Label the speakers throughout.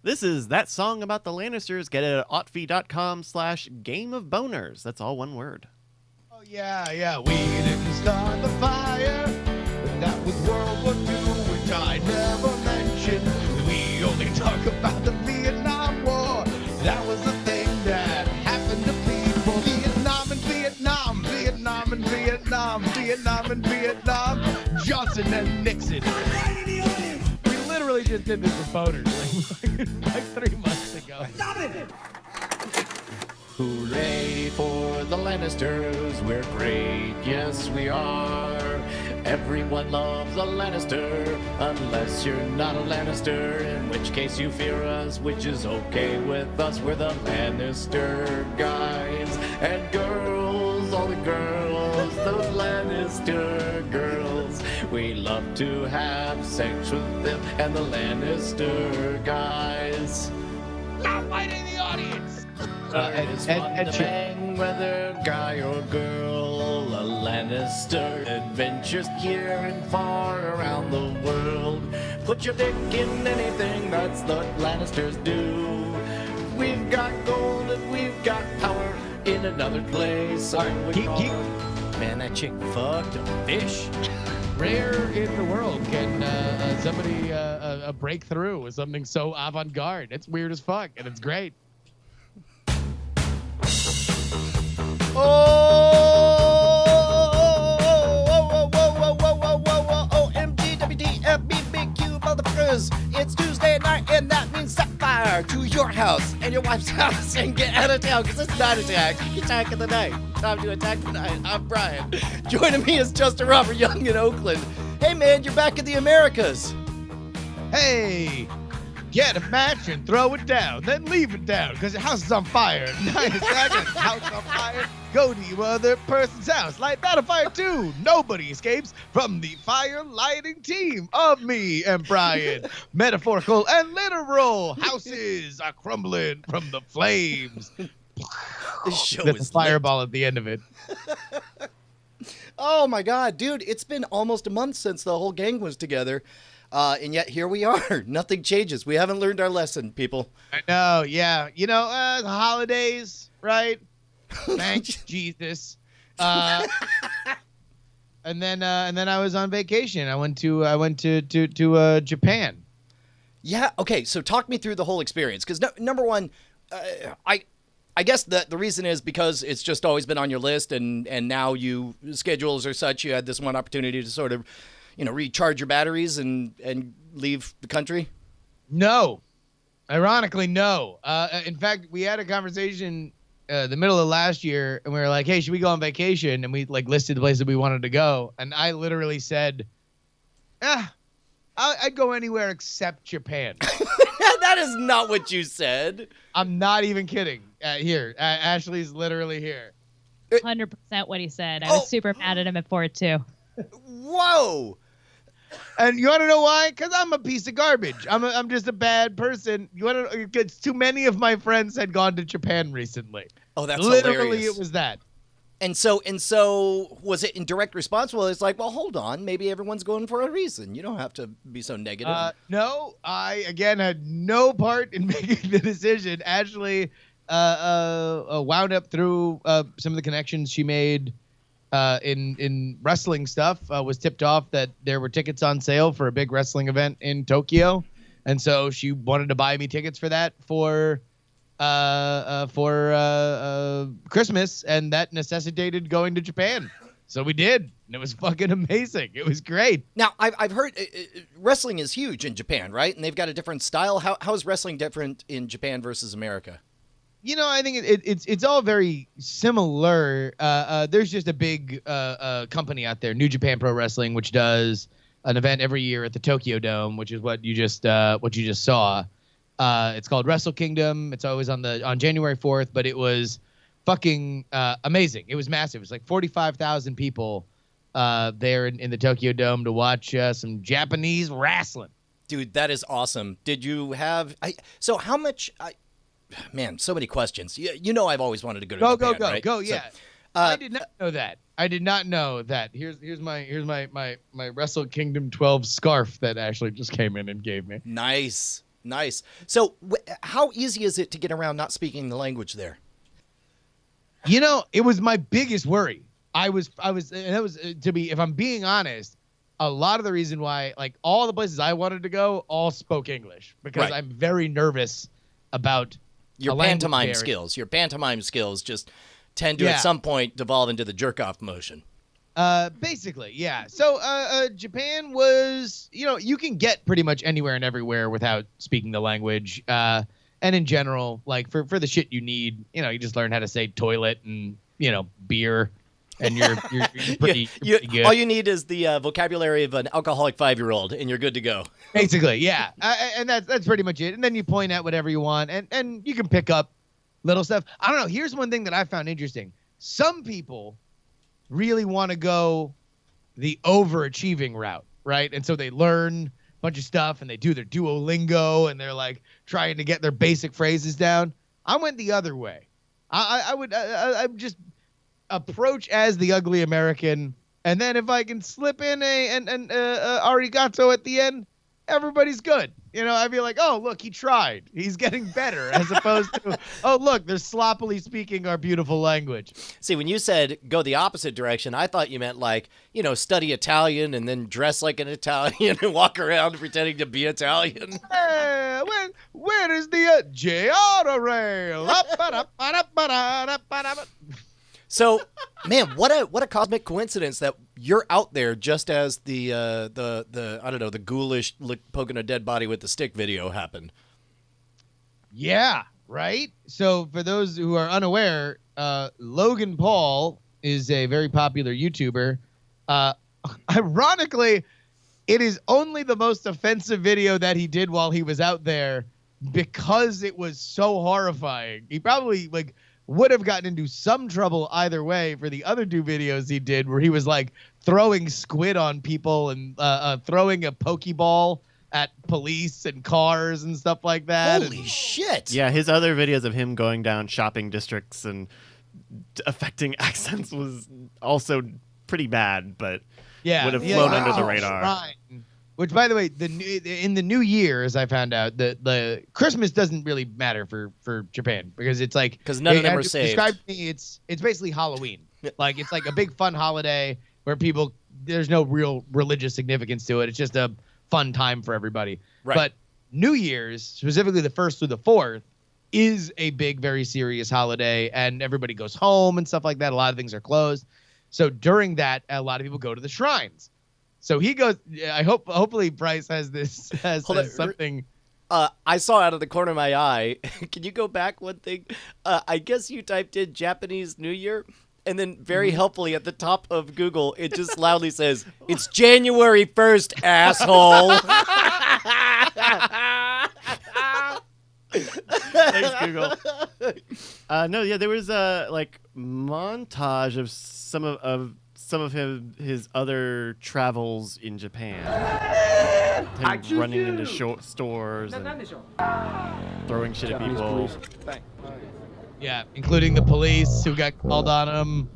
Speaker 1: This is That Song About the Lannisters. Get it at otfi.com/gameofboners. That's all one word.
Speaker 2: Oh, yeah. We didn't start the fire, but that was World War II, which I never mentioned. We only talk about the Vietnam War. That was the thing that happened to people. Vietnam and Vietnam, Vietnam and Vietnam, Vietnam and Vietnam, Johnson and Nixon. We literally just did this with voters like 3 months ago. Stop it!
Speaker 3: Hooray for the Lannisters, we're great, yes we are. Everyone loves a Lannister, unless you're not a Lannister, in which case you fear us, which is okay with us. We're the Lannister guys and girls, all the girls, those Lannister girls. We love to have sex with them and the Lannister guys.
Speaker 2: Stop fighting the audience!
Speaker 3: It's fun to bang, whether guy or girl. A Lannister adventures here and far around the world. Put your dick in anything, that's what Lannisters do. We've got gold and we've got power in another place. Man, that chick fucked a fish.
Speaker 2: Rare in the world can somebody break through with something so avant-garde. It's weird as fuck, and it's great.
Speaker 4: OMG, WTF, BBQ, motherfuckers. It's Tuesday night, and that means set fire to your house and your wife's house and get out of town, because it's night attack of the night. Time to attack the night. I'm Brian. Joining me is Justin Robert Young in Oakland. Hey, man, you're back in the Americas.
Speaker 2: Hey, get a match and throw it down, then leave it down, because your house is on fire. Night attack and house on fire. Go to your other person's house. Light that on fire too. Nobody escapes from the fire lighting team of me and Brian. Metaphorical and literal. Houses are crumbling from the flames.
Speaker 4: This show
Speaker 2: There's
Speaker 4: is
Speaker 2: a fireball at the end of it.
Speaker 4: Oh, my God, dude, it's been almost a month since the whole gang was together. And yet here we are. Nothing changes. We haven't learned our lesson, people.
Speaker 2: I know, yeah. You know, the holidays, right? Thanks, Jesus. And then I was on vacation. I went to Japan.
Speaker 4: Yeah. Okay. So talk me through the whole experience. Because number one, I guess the reason is because it's just always been on your list, and now schedules are such. You had this one opportunity to sort of, recharge your batteries and leave the country.
Speaker 2: No, ironically, no. In fact, we had a conversation the middle of last year, and we were like, "Hey, should we go on vacation?" And we listed the places we wanted to go, and I literally said, I'd go anywhere except Japan."
Speaker 4: That is not what you said.
Speaker 2: I'm not even kidding. Here, Ashley's literally here.
Speaker 5: 100% what he said. I was super mad at him before it too.
Speaker 4: Whoa.
Speaker 2: And you want to know why? Because I'm a piece of garbage. I'm just a bad person. You want to? Because too many of my friends had gone to Japan recently.
Speaker 4: Oh, that's
Speaker 2: literally
Speaker 4: hilarious.
Speaker 2: It was that.
Speaker 4: And so was it in direct response? Well, it's like, well, hold on. Maybe everyone's going for a reason. You don't have to be so negative.
Speaker 2: No, I again had no part in making the decision. Ashley wound up through some of the connections she made in wrestling stuff. Was tipped off that there were tickets on sale for a big wrestling event in Tokyo, and so she wanted to buy me tickets for that for Christmas, and that necessitated going to Japan. So we did, and it was fucking amazing. It was great.
Speaker 4: Now, I've heard wrestling is huge in Japan, right? And they've got a different style. How is wrestling different in Japan versus America?
Speaker 2: I think it's all very similar. There's just a big company out there, New Japan Pro Wrestling, which does an event every year at the Tokyo Dome, which is what you just saw. It's called Wrestle Kingdom. It's always on January 4th, but it was fucking amazing. It was massive. It was like 45,000 people there in the Tokyo Dome to watch some Japanese wrestling.
Speaker 4: Dude, that is awesome. Did you have so how much man, so many questions. I've always wanted to go to Japan, right?
Speaker 2: Go, yeah.
Speaker 4: So,
Speaker 2: I did not know that. Here's my Wrestle Kingdom 12 scarf that Ashley just came in and gave me.
Speaker 4: Nice. Nice. So how easy is it to get around not speaking the language there?
Speaker 2: It was my biggest worry. If I'm being honest, a lot of the reason why, like, all the places I wanted to go all spoke English because
Speaker 4: Right.
Speaker 2: I'm very nervous about
Speaker 4: Your
Speaker 2: a language
Speaker 4: pantomime
Speaker 2: barrier.
Speaker 4: skills. Your pantomime skills just tend to at some point devolve into the jerk-off motion.
Speaker 2: Basically, yeah. So, Japan was, you can get pretty much anywhere and everywhere without speaking the language. And in general, like for the shit you need, you just learn how to say toilet and, beer, and you're pretty good.
Speaker 4: All you need is the vocabulary of an alcoholic 5-year-old, and you're good to go.
Speaker 2: Basically, yeah. And that's pretty much it. And then you point out whatever you want, and you can pick up little stuff. I don't know. Here's one thing that I found interesting. Some people really want to go the overachieving route, right? And so they learn a bunch of stuff and they do their Duolingo and they're like trying to get their basic phrases down. I went the other way. I would just approach as the ugly American, and then if I can slip in an arigato at the end, everybody's good. I'd be like, oh, look, he tried. He's getting better, as opposed to, oh, look, they're sloppily speaking our beautiful language.
Speaker 4: See, when you said go the opposite direction, I thought you meant like, study Italian and then dress like an Italian and walk around pretending to be Italian.
Speaker 2: Where is the J-Auto rail?
Speaker 4: So, man, what a cosmic coincidence that you're out there just as the I don't know, the ghoulish poking a dead body with the stick video happened.
Speaker 2: Yeah, right? So for those who are unaware, Logan Paul is a very popular YouTuber. Ironically, it is only the most offensive video that he did while he was out there because it was so horrifying. He probably would have gotten into some trouble either way for the other 2 videos he did where he was like throwing squid on people and throwing a Pokeball at police and cars and stuff like that.
Speaker 4: Holy shit.
Speaker 1: Yeah, his other videos of him going down shopping districts and affecting accents was also pretty bad, but would have flown under the radar.
Speaker 2: Shrine, which, by the way, in the new year, as I found out, the Christmas doesn't really matter for Japan because it's like
Speaker 4: because none of them are saved.
Speaker 2: Describe to me, it's basically Halloween. Like it's like a big fun holiday where there's no real religious significance to it. It's just a fun time for everybody.
Speaker 4: Right.
Speaker 2: But New Year's, specifically the 1st through the 4th, is a big, very serious holiday, and everybody goes home and stuff like that. A lot of things are closed. So during that, a lot of people go to the shrines. So he goes. Hopefully, Bryce has something.
Speaker 4: I saw out of the corner of my eye. Can you go back one thing? I guess you typed in Japanese New Year, and then very helpfully at the top of Google, it just loudly says, "It's January 1st, asshole."
Speaker 1: Thanks, Google. No, yeah, there was a montage of some of his other travels in Japan. Him running into stores and throwing shit at people.
Speaker 2: Yeah, including the police who got called on him.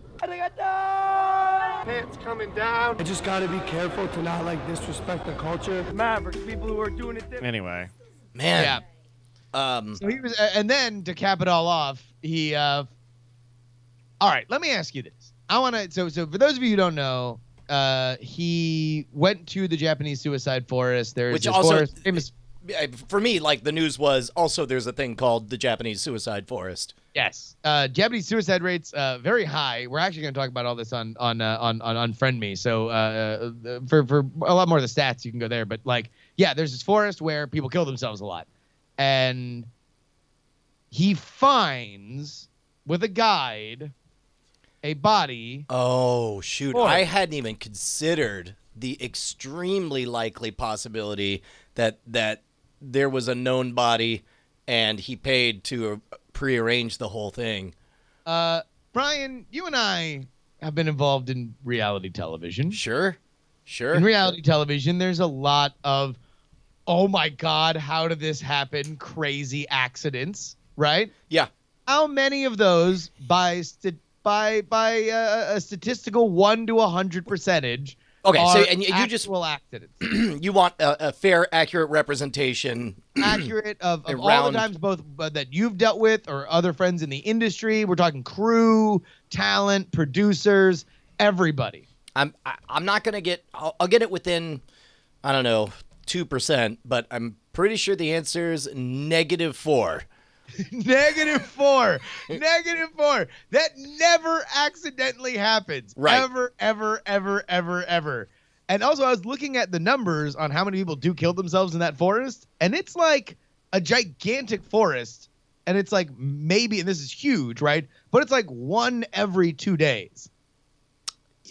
Speaker 6: Pants coming down. I just gotta be careful to not disrespect the culture. Mavericks, people who are doing it different.
Speaker 1: Anyway.
Speaker 4: Man.
Speaker 2: Yeah. So he was, and then to cap it all off, he. All right, let me ask you this. I want to. So for those of you who don't know, he went to the Japanese suicide forest. There's
Speaker 4: Which
Speaker 2: this
Speaker 4: also,
Speaker 2: forest, famous.
Speaker 4: For me, the news was also there's a thing called the Japanese suicide forest.
Speaker 2: Yes. Japanese suicide rates very high. We're actually going to talk about all this on Unfriend Me. So for a lot more of the stats, you can go there. But there's this forest where people kill themselves a lot, and he finds with a guide a body.
Speaker 4: Oh shoot!
Speaker 2: Boy.
Speaker 4: I hadn't even considered the extremely likely possibility that there was a known body, and he paid to prearrange the whole thing.
Speaker 2: Brian, you and I have been involved in reality television.
Speaker 4: Sure.
Speaker 2: In reality television, there's a lot of, oh my God, how did this happen? Crazy accidents, right?
Speaker 4: Yeah.
Speaker 2: How many of those by a statistical 1 to 100 percentage
Speaker 4: Okay, so
Speaker 2: are
Speaker 4: and you just
Speaker 2: actual accidents.
Speaker 4: you want a fair, accurate representation.
Speaker 2: Accurate of all
Speaker 4: Around-
Speaker 2: the times both that you've dealt with or other friends in the industry. We're talking crew, talent, producers, everybody.
Speaker 4: I'm not gonna get. I'll get it within, I don't know, 2%, but I'm pretty sure the answer is -4.
Speaker 2: -4. -4. That never accidentally happens.
Speaker 4: Right.
Speaker 2: Ever, ever, ever, ever, ever. And also, I was looking at the numbers on how many people do kill themselves in that forest, and it's like a gigantic forest, and it's like maybe, and this is huge, right? But it's like 1 every 2 days.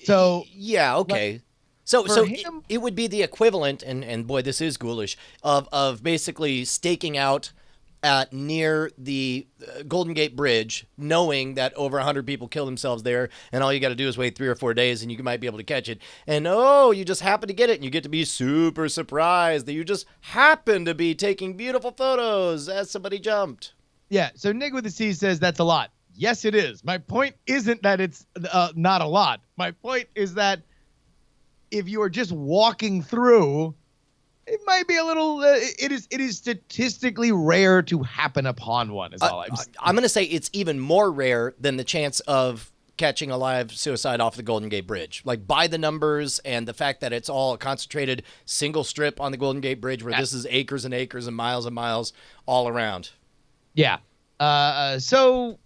Speaker 2: So
Speaker 4: Yeah, okay. So
Speaker 2: for
Speaker 4: so
Speaker 2: him-
Speaker 4: it would be the equivalent, and boy, this is ghoulish, of basically staking out near the Golden Gate Bridge, knowing that over 100 people kill themselves there, and all you got to do is wait 3 or 4 days, and you might be able to catch it. And you just happen to get it, and you get to be super surprised that you just happen to be taking beautiful photos as somebody jumped.
Speaker 2: yeah, so Nick with the C says that's a lot. Yes, it is. My point isn't that it's not a lot. My point is that if you are just walking through, it might be a little. It is statistically rare to happen upon one. Is all I'm saying.
Speaker 4: I'm going to say it's even more rare than the chance of catching a live suicide off the Golden Gate Bridge. Like, by the numbers and the fact that it's all a concentrated single strip on the Golden Gate Bridge, where this is acres and acres and miles all around.
Speaker 2: Yeah. So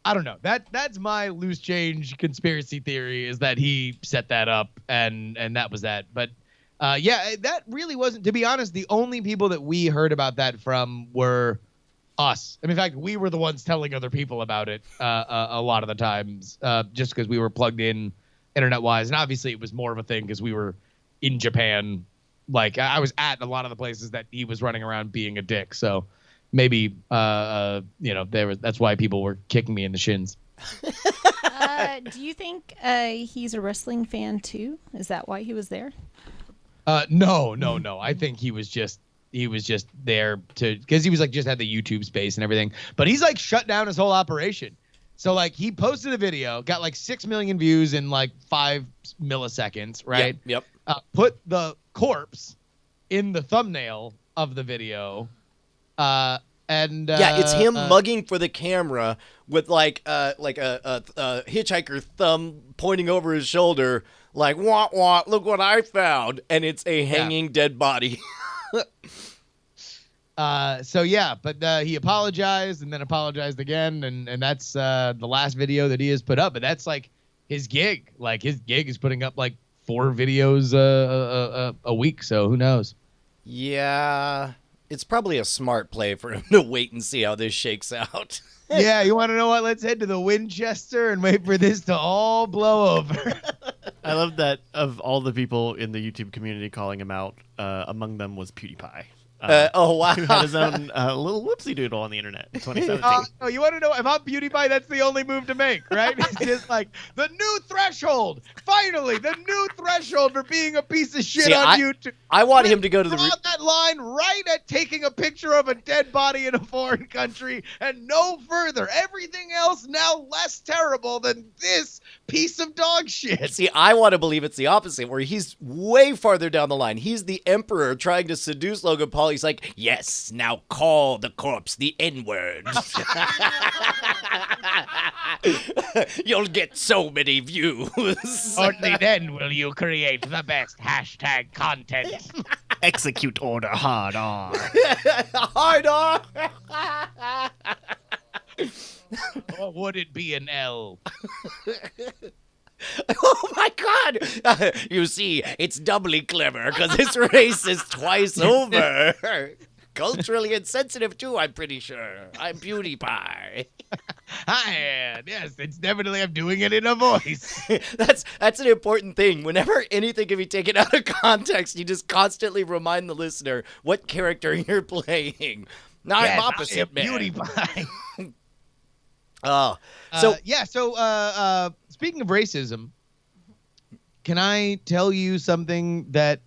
Speaker 2: I don't know. That's my loose change conspiracy theory, is that he set that up and that was that. But yeah, that really wasn't, to be honest, the only people that we heard about that from were us. I mean, in fact, we were the ones telling other people about it a lot of the times, just because we were plugged in internet wise. And obviously it was more of a thing because we were in Japan. Like, I was at a lot of the places that he was running around being a dick. So maybe, that's why people were kicking me in the shins.
Speaker 7: Do you think he's a wrestling fan too? Is that why he was there?
Speaker 2: No. I think he was just there because he was like just had the YouTube space and everything. But he's like shut down his whole operation. So like he posted a video, got like 6 million views in like 5 milliseconds, right?
Speaker 4: Yep.
Speaker 2: Put the corpse in the thumbnail of the video. Yeah,
Speaker 4: it's him mugging for the camera with like a hitchhiker thumb pointing over his shoulder, like, wah wah, look what I found, and it's a hanging dead body.
Speaker 2: So yeah, but he apologized and then apologized again, and that's the last video that he has put up. But that's like his gig. Like his gig is putting up like 4 videos a week. So who knows?
Speaker 4: Yeah. It's probably a smart play for him to wait and see how this shakes out.
Speaker 2: Yeah, you want to know what? Let's head to the Winchester and wait for this to all blow over.
Speaker 1: I love that of all the people in the YouTube community calling him out, among them was PewDiePie.
Speaker 4: Oh, wow.
Speaker 1: Who had his own little whoopsie doodle on the internet in 2017.
Speaker 2: No, you want to know? If I'm PewDiePie, that's the only move to make, right? It's just like the new threshold. Finally, the new threshold for being a piece of shit on YouTube.
Speaker 4: I want him to go to the...
Speaker 2: Draw that line right at taking a picture of a dead body in a foreign country and no further. Everything else now less terrible than this piece of dog shit.
Speaker 4: See, I want to believe it's the opposite, where he's way farther down the line. He's the emperor trying to seduce Logan Paul. He's like, yes, now call the corpse the N-word. You'll get so many views.
Speaker 2: Only then will you create the best hashtag content.
Speaker 1: Execute order hard on.
Speaker 4: Hard on.
Speaker 2: Or would it be an L?
Speaker 4: Oh my God! You see, it's doubly clever because it's racist twice over. Culturally insensitive too, I'm pretty sure. I'm PewDiePie.
Speaker 2: Yes, it's definitely, I'm doing it in a voice.
Speaker 4: That's an important thing. Whenever anything can be taken out of context, you just constantly remind the listener what character you're playing. Now
Speaker 2: Yes,
Speaker 4: I'm opposite, man.
Speaker 2: PewDiePie.
Speaker 4: Oh,
Speaker 2: so speaking of racism, can I tell you something that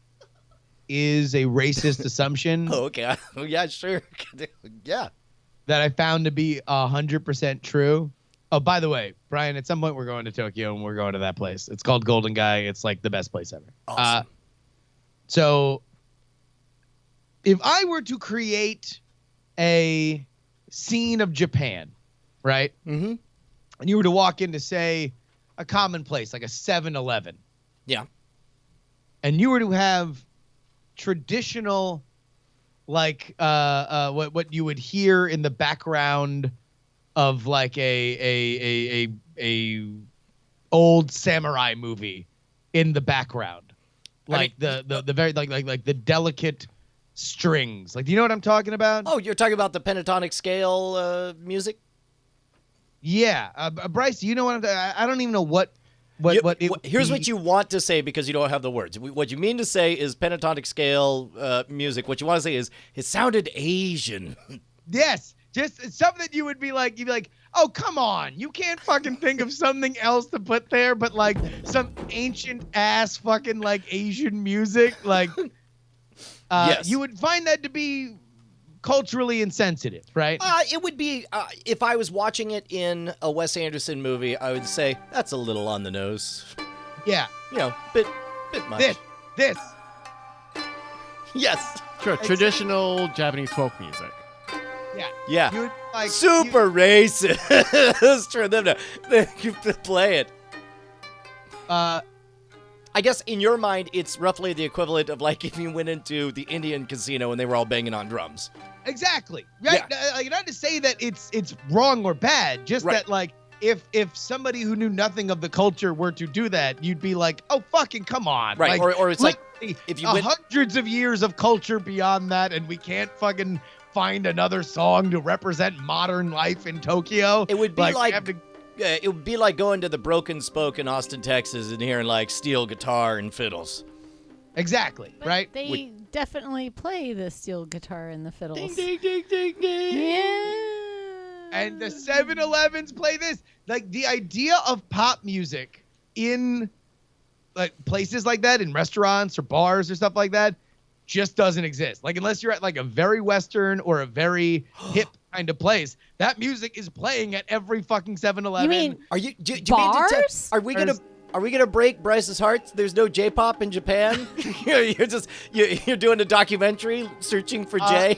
Speaker 2: is a racist assumption
Speaker 4: okay. Yeah, sure. Yeah.
Speaker 2: that I found to be 100% true Oh, by the way, Brian, at some point we're going to Tokyo and we're going to that place. It's called Golden Gai. It's like the best place ever.
Speaker 4: Awesome.
Speaker 2: So if I were to create a scene of Japan, right?
Speaker 4: Mm-hmm.
Speaker 2: And you were to walk into, say, a common place like a 7-Eleven.
Speaker 4: Yeah.
Speaker 2: And you were to have traditional, like what you would hear in the background of like a old samurai movie in the background, like the very like the delicate strings. Like, do you know what I'm talking about?
Speaker 4: Oh, you're talking about the pentatonic scale music?
Speaker 2: Yeah, Bryce, do you know what I don't even know what.
Speaker 4: Here's what you want to say because you don't have the words. What you mean to say is pentatonic scale music. What you want to say is it sounded Asian.
Speaker 2: Yes, just something that you'd be like, oh, come on. You can't fucking think of something else to put there but like some ancient ass fucking like Asian music. Like,
Speaker 4: yes.
Speaker 2: You would find that to be culturally insensitive, right?
Speaker 4: It would be, if I was watching it in a Wes Anderson movie, I would say that's a little on the nose.
Speaker 2: Yeah.
Speaker 4: You know, bit much.
Speaker 2: This.
Speaker 4: Yes.
Speaker 1: Sure, traditional Japanese folk music.
Speaker 4: Yeah.
Speaker 2: You would, like,
Speaker 4: super racist for them to play it. I guess in your mind, it's roughly the equivalent of like if you went into the Indian casino and they were all banging on drums.
Speaker 2: Exactly. Right.
Speaker 4: Yeah.
Speaker 2: Not to say that it's wrong or bad, just
Speaker 4: Right.
Speaker 2: that like if somebody who knew nothing of the culture were to do that, you'd be like, oh, fucking come on.
Speaker 4: Right.
Speaker 2: Like,
Speaker 4: Or it's like if you went
Speaker 2: hundreds of years of culture beyond that, and we can't fucking find another song to represent modern life in Tokyo.
Speaker 4: It would be
Speaker 2: we have to-
Speaker 4: it would be like going to the Broken Spoke in Austin, Texas, and hearing like steel guitar and fiddles.
Speaker 2: Exactly.
Speaker 7: But
Speaker 2: right.
Speaker 7: They definitely play the steel guitar and the fiddles.
Speaker 4: Ding ding ding ding ding.
Speaker 7: Yeah.
Speaker 2: And the 7-Elevens play this. Like, the idea of pop music in like places like that, in restaurants or bars or stuff like that, just doesn't exist. Like, unless you're at like a very Western or a very hip kind of place, that music is playing at every fucking 7-Eleven.
Speaker 7: You mean
Speaker 4: Are you do you
Speaker 7: bars?
Speaker 4: mean to are we gonna break Bryce's heart? There's no J-pop in Japan. you're doing a documentary searching for J.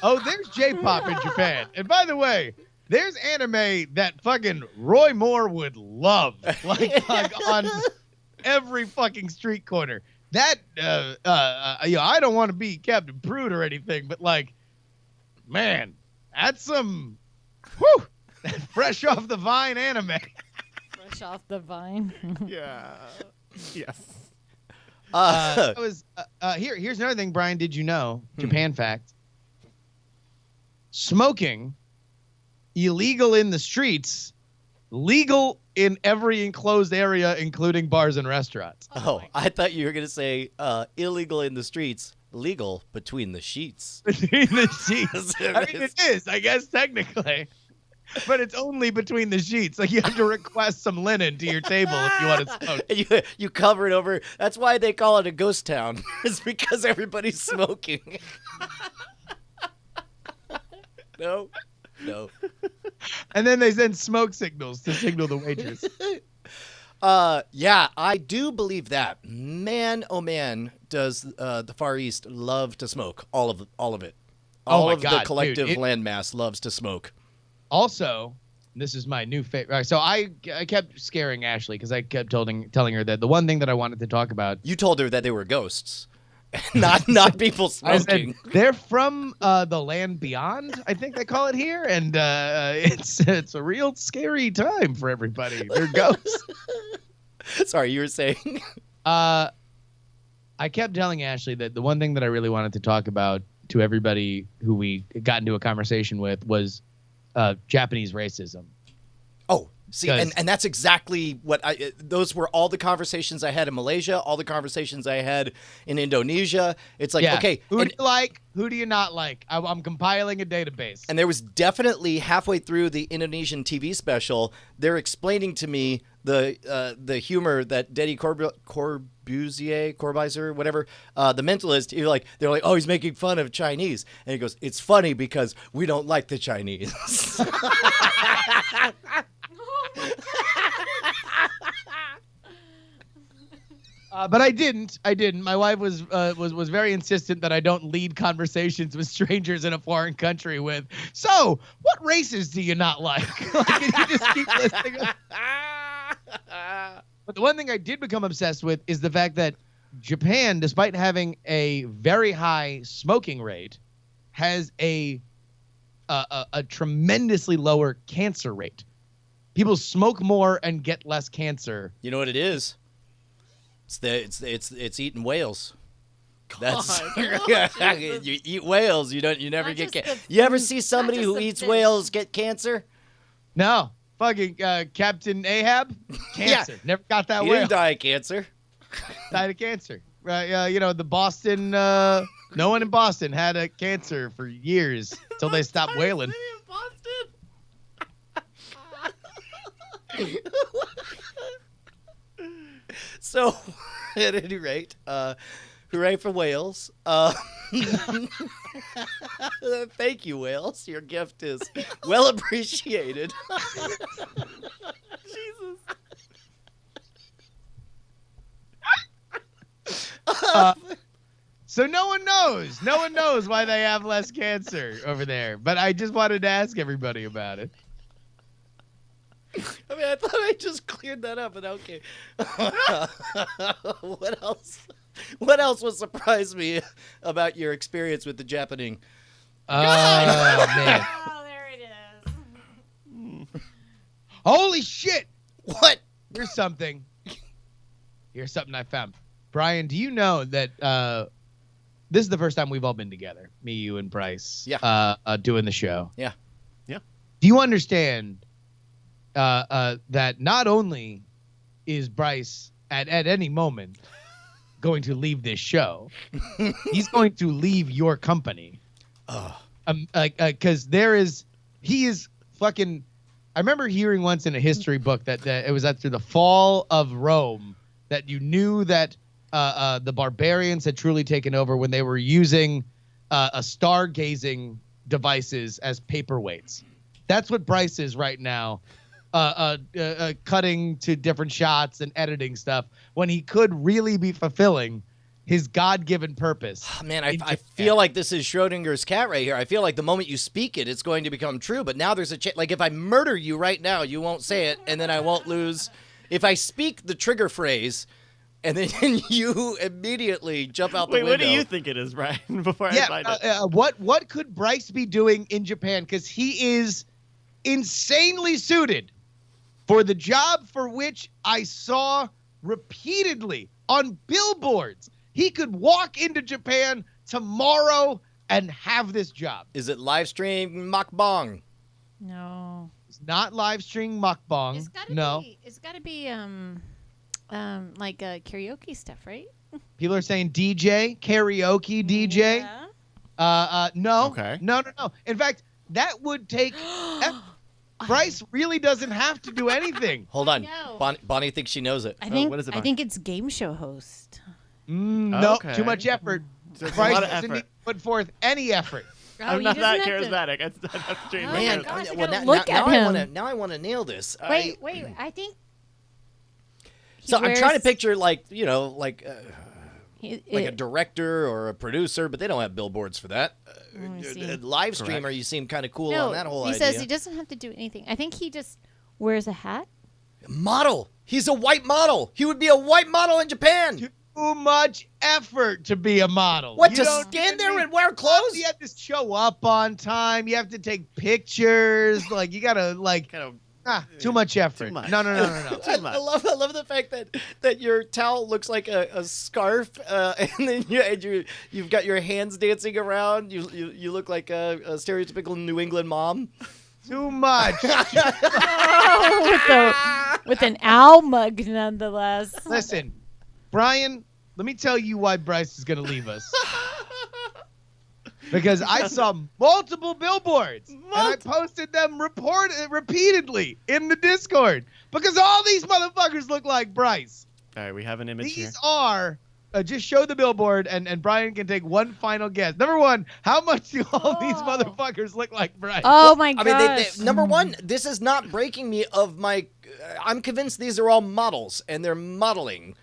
Speaker 2: Oh, there's J-pop in Japan. And by the way, there's anime that fucking Roy Moore would love. Like on every fucking street corner. That, I don't want to be Captain Prude or anything, but like, man, that's some, fresh off the vine anime.
Speaker 7: fresh off the vine?
Speaker 1: Yeah. Yes.
Speaker 2: Here's another thing, Brian. Did you know? Japan fact. Smoking, illegal in the streets, legal in every enclosed area, including bars and restaurants.
Speaker 4: Oh, I thought you were gonna say illegal in the streets, legal between the sheets.
Speaker 2: Between the sheets. I mean, it is, I guess, technically. But it's only between the sheets. Like, you have to request some linen to your table if you want to smoke.
Speaker 4: And you cover it over. That's why they call it a ghost town. It's because everybody's smoking. No.
Speaker 2: And then they send smoke signals to signal the waitress.
Speaker 4: Yeah, I do believe that. Man, oh man, does the Far East love to smoke. All of it. All of the collective landmass loves to smoke.
Speaker 2: Also, this is my new favorite. So I kept scaring Ashley because I kept telling her that the one thing that I wanted to talk about.
Speaker 4: You told her that they were ghosts. not people smoking.
Speaker 2: Said, they're from the land beyond, I think they call it here, and it's a real scary time for everybody. They're ghosts.
Speaker 4: Sorry, you were saying?
Speaker 2: I kept telling Ashley that the one thing that I really wanted to talk about to everybody who we got into a conversation with was Japanese racism.
Speaker 4: Oh, see, and that's exactly what those were all the conversations I had in Malaysia, all the conversations I had in Indonesia. It's like, okay.
Speaker 2: Who do you like? Who do you not like? I'm compiling a database.
Speaker 4: And there was definitely halfway through the Indonesian TV special, they're explaining to me the humor that Deddy Corbuzier, whatever, the mentalist, they're like, oh, he's making fun of Chinese. And he goes, it's funny because we don't like the Chinese.
Speaker 2: But I didn't. My wife was very insistent that I don't lead conversations with strangers in a foreign country with. So, what races do you not like? Like, and you just keep listing them. But the one thing I did become obsessed with is the fact that Japan, despite having a very high smoking rate, has a tremendously lower cancer rate. People smoke more and get less cancer.
Speaker 4: You know what it is? It's eating whales. That's you eat whales. You never
Speaker 7: Not
Speaker 4: get
Speaker 7: just
Speaker 4: cancer.
Speaker 7: the
Speaker 4: You ever
Speaker 7: food,
Speaker 4: see
Speaker 7: not
Speaker 4: somebody
Speaker 7: just
Speaker 4: who
Speaker 7: the
Speaker 4: eats
Speaker 7: fish.
Speaker 4: whales get cancer?
Speaker 2: No, fucking Captain Ahab, cancer. Never got that
Speaker 4: He
Speaker 2: whale.
Speaker 4: didn't die of cancer.
Speaker 2: Died of cancer. Right? The Boston. No one in Boston had a cancer for years until they stopped whaling.
Speaker 4: So, at any rate, hooray for whales. Thank you, whales. Your gift is well appreciated. Jesus.
Speaker 2: So no one knows. No one knows why they have less cancer over there. But I just wanted to ask everybody about it.
Speaker 4: I mean, I thought I just cleared that up, but okay. What else? What else would surprise me about your experience with the Japanese?
Speaker 2: Oh, man.
Speaker 7: Oh, there it is.
Speaker 2: Holy shit.
Speaker 4: What?
Speaker 2: Here's something I found. Brian, do you know that this is the first time we've all been together, me, you, and Bryce, doing the show?
Speaker 4: Yeah.
Speaker 2: Do you understand that not only is Bryce at any moment going to leave this show, he's going to leave your company. Because he is fucking. I remember hearing once in a history book that it was after the fall of Rome that you knew that the barbarians had truly taken over when they were using stargazing devices as paperweights. That's what Bryce is right now, cutting to different shots and editing stuff when he could really be fulfilling his God-given purpose.
Speaker 4: Oh, man, I feel like this is Schrodinger's cat right here. I feel like the moment you speak it, it's going to become true. But now there's a chance. Like, if I murder you right now, you won't say it, and then I won't lose. If I speak the trigger phrase, and then you immediately jump out the window.
Speaker 1: Wait, what do you think it is, Brian? Before I find it.
Speaker 2: What could Bryce be doing in Japan? Because he is insanely suited for the job for which I saw repeatedly on billboards. He could walk into Japan tomorrow and have this job.
Speaker 4: Is it live stream mukbang?
Speaker 7: No.
Speaker 2: It's not live stream mukbang.
Speaker 7: It's gotta be. It's gotta be like karaoke stuff, right?
Speaker 2: People are saying DJ, karaoke DJ.
Speaker 7: Yeah.
Speaker 2: No.
Speaker 1: Okay.
Speaker 2: No. In fact, that would take. Bryce really doesn't have to do anything.
Speaker 4: Hold on.
Speaker 7: know.
Speaker 4: Bonnie thinks she knows it.
Speaker 7: I think.
Speaker 1: what is it,
Speaker 7: I think it's game show host.
Speaker 2: No,
Speaker 1: Okay.
Speaker 2: too much effort.
Speaker 1: So it's a
Speaker 2: Bryce
Speaker 1: lot of
Speaker 2: doesn't
Speaker 1: effort.
Speaker 2: need to put forth any effort.
Speaker 1: I'm
Speaker 7: he
Speaker 1: not that
Speaker 7: doesn't have to-
Speaker 1: charismatic. I'd have to change my
Speaker 4: Man,
Speaker 7: gosh, I
Speaker 1: character.
Speaker 7: gotta look at him.
Speaker 4: Now I want to nail this.
Speaker 7: Wait. I think.
Speaker 4: So I'm trying to
Speaker 7: wears-
Speaker 4: picture like a
Speaker 7: It-
Speaker 4: director or a producer, but they don't have billboards for that.
Speaker 7: me see.
Speaker 4: Live streamer, you seem kind of cool on that whole
Speaker 7: he
Speaker 4: idea.
Speaker 7: says he doesn't have to do anything. I think he just wears a hat.
Speaker 4: Model. He's a white model. He would be a white model in Japan.
Speaker 2: Too much effort to be a model.
Speaker 4: What,
Speaker 2: You
Speaker 4: to
Speaker 2: don't
Speaker 4: stand
Speaker 2: even
Speaker 4: there
Speaker 2: need-
Speaker 4: and wear clothes?
Speaker 2: You have to show up on time. You have to take pictures. Like, you gotta
Speaker 1: Kind
Speaker 2: too much effort.
Speaker 1: much.
Speaker 2: No.
Speaker 1: Too much.
Speaker 4: I love the fact that your towel looks like a scarf, and then you've got your hands dancing around. You look like a stereotypical New England mom.
Speaker 2: Too much.
Speaker 7: With an owl mug, nonetheless.
Speaker 2: Listen, Brian, let me tell you why Bryce is going to leave us. Because I saw multiple billboards, and I posted them repeatedly in the Discord. Because all these motherfuckers look like Bryce.
Speaker 1: All right, we have an image here.
Speaker 2: These are, just show the billboard, and Brian can take one final guess. Number one, how much do all these motherfuckers look like Bryce?
Speaker 7: Oh my
Speaker 4: I
Speaker 7: gosh.
Speaker 4: mean, number one, this is not breaking me of my I'm convinced these are all models, and they're modeling.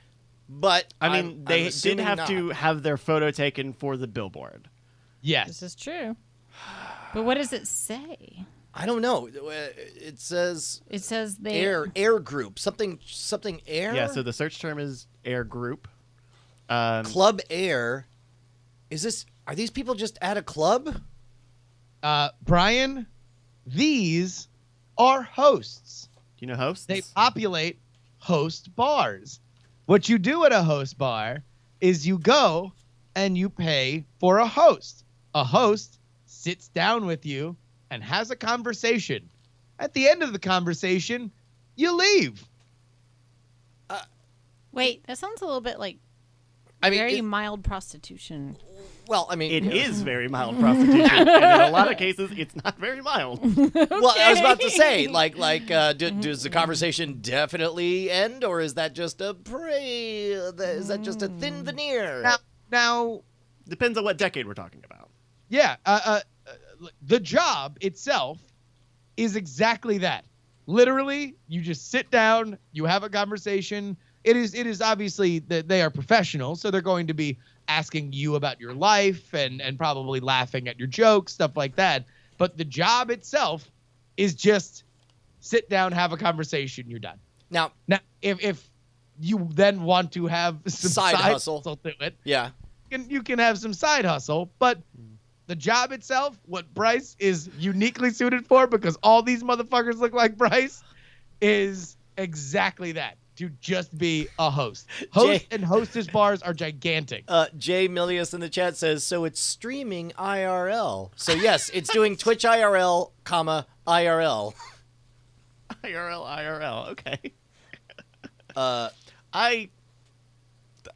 Speaker 4: But
Speaker 1: I mean,
Speaker 4: I'm
Speaker 1: they did
Speaker 4: assuming
Speaker 1: have
Speaker 4: not.
Speaker 1: to have their photo taken for the billboard.
Speaker 2: Yes.
Speaker 7: This is true. But what does it say?
Speaker 4: I don't know. It says
Speaker 7: It says they
Speaker 4: air group, something air.
Speaker 1: Yeah, so the search term is air group.
Speaker 4: Club Air. Are these people just at a club?
Speaker 2: Brian, these are hosts.
Speaker 1: You know hosts?
Speaker 2: They populate host bars. What you do at a host bar is you go and you pay for a host. A host sits down with you and has a conversation. At the end of the conversation, you leave.
Speaker 7: Wait, that sounds a little bit like
Speaker 4: I mean,
Speaker 7: very mild prostitution.
Speaker 4: well, I mean,
Speaker 1: It is very mild prostitution, and in a lot of cases, it's not very mild.
Speaker 4: Well, I was about to say, does the conversation definitely end, or is that just a is that just a thin veneer?
Speaker 2: Now,
Speaker 1: Depends on what decade we're talking about.
Speaker 2: yeah, the job itself is exactly that. Literally, you just sit down, you have a conversation. It is obviously that they are professionals, so they're going to be asking you about your life and probably laughing at your jokes, stuff like that. But the job itself is just sit down, have a conversation, you're done.
Speaker 4: Now,
Speaker 2: If you then want to have some
Speaker 4: Side hustle.
Speaker 2: to it,
Speaker 4: yeah.
Speaker 2: you can have some side hustle, but the job itself, what Bryce is uniquely suited for, because all these motherfuckers look like Bryce, is exactly that. To just be a host. Host and hostess bars are gigantic.
Speaker 4: Jay Milius in the chat says, so it's streaming IRL. So yes, it's doing Twitch IRL, IRL.
Speaker 1: IRL, okay.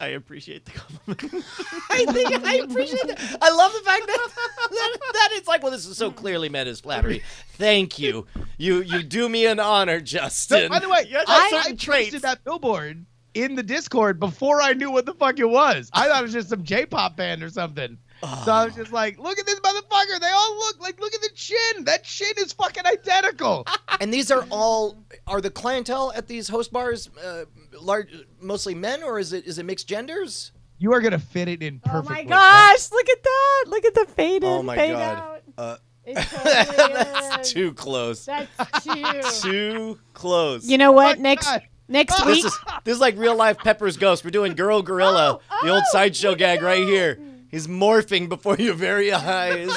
Speaker 1: I appreciate the compliment.
Speaker 4: I appreciate that. I love the fact that it's like, well, this is so clearly meant as flattery. Thank you. You do me an honor, Justin.
Speaker 2: By the way,
Speaker 1: You have
Speaker 2: I
Speaker 1: certain traits.
Speaker 2: posted that billboard in the Discord before I knew what the fuck it was. I thought it was just some J-pop band or something. So I was just like, look at this motherfucker. They all look at the chin. That chin is fucking identical.
Speaker 4: And these are the clientele at these host bars mostly men, or is it mixed genders?
Speaker 2: You are going to fit it in
Speaker 7: Oh
Speaker 2: perfectly.
Speaker 7: my gosh, look at that. Look at the fade in,
Speaker 4: Oh my
Speaker 7: fade
Speaker 4: God.
Speaker 7: out. It's totally
Speaker 4: That's too close.
Speaker 7: That's too.
Speaker 4: Too close.
Speaker 7: You know what?
Speaker 2: Oh,
Speaker 7: Next
Speaker 2: God.
Speaker 7: next week.
Speaker 4: This is like real life Pepper's Ghost. We're doing Girl Gorilla, the old sideshow gag right here. He's morphing before your very eyes.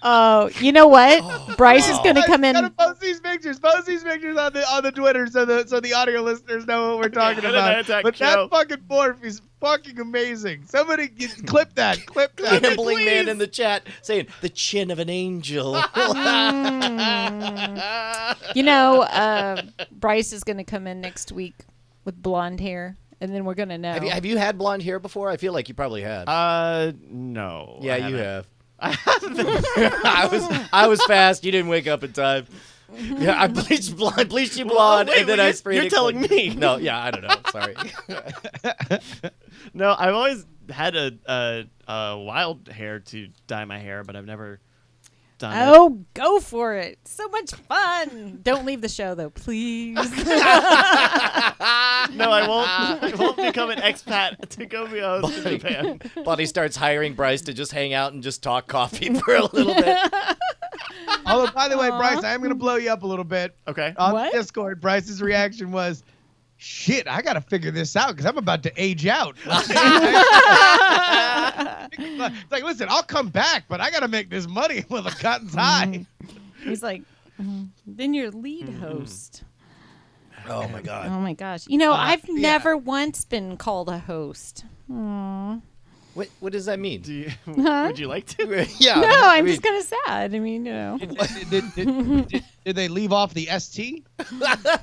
Speaker 7: Oh, you know what? Bryce is going to come
Speaker 2: Gotta
Speaker 7: in.
Speaker 2: post these pictures. Post these pictures on the Twitter so the audio listeners know what we're talking
Speaker 1: Yeah,
Speaker 2: about.
Speaker 1: attack
Speaker 2: But
Speaker 1: show.
Speaker 2: that fucking morph is fucking amazing. Somebody clip that. Clip that.
Speaker 4: Gambling man in the chat saying the chin of an angel.
Speaker 7: You know, Bryce is going to come in next week with blonde hair, and then we're going to know.
Speaker 4: Have you had blonde hair before? I feel like you probably had.
Speaker 1: No.
Speaker 4: yeah,
Speaker 1: I
Speaker 4: you
Speaker 1: haven't.
Speaker 4: have. I was fast. You didn't wake up in time. Yeah, I bleached you blonde,
Speaker 1: wait,
Speaker 4: and then
Speaker 1: wait,
Speaker 4: I
Speaker 1: you're-
Speaker 4: sprayed
Speaker 1: you're
Speaker 4: it
Speaker 1: telling
Speaker 4: clean.
Speaker 1: me.
Speaker 4: No, yeah, I don't know. Sorry.
Speaker 1: No, I've always had a wild hair to dye my hair, but I've never done it.
Speaker 7: Oh, go for it. So much fun. Don't leave the show, though, please.
Speaker 1: No, I won't become an expat to go be a host in Japan.
Speaker 4: Buddy starts hiring Bryce to just hang out and just talk coffee for a little bit.
Speaker 2: Although, by the way, Bryce, I am going to blow you up a little bit.
Speaker 1: Okay.
Speaker 2: On
Speaker 7: What?
Speaker 2: the Discord, Bryce's reaction was, shit, I got to figure this out because I'm about to age out. It's like, listen, I'll come back, but I got to make this money while the cotton's high.
Speaker 7: He's like, then you're lead host.
Speaker 4: Oh my God.
Speaker 7: Oh, my gosh. You know, I've
Speaker 2: yeah.
Speaker 7: never once been called a host. Aw.
Speaker 4: What does that mean?
Speaker 1: Would you like to?
Speaker 4: Yeah.
Speaker 7: No,
Speaker 4: I
Speaker 7: I'm
Speaker 4: mean,
Speaker 7: just kind of sad. I mean, you know.
Speaker 2: Did they leave off the ST?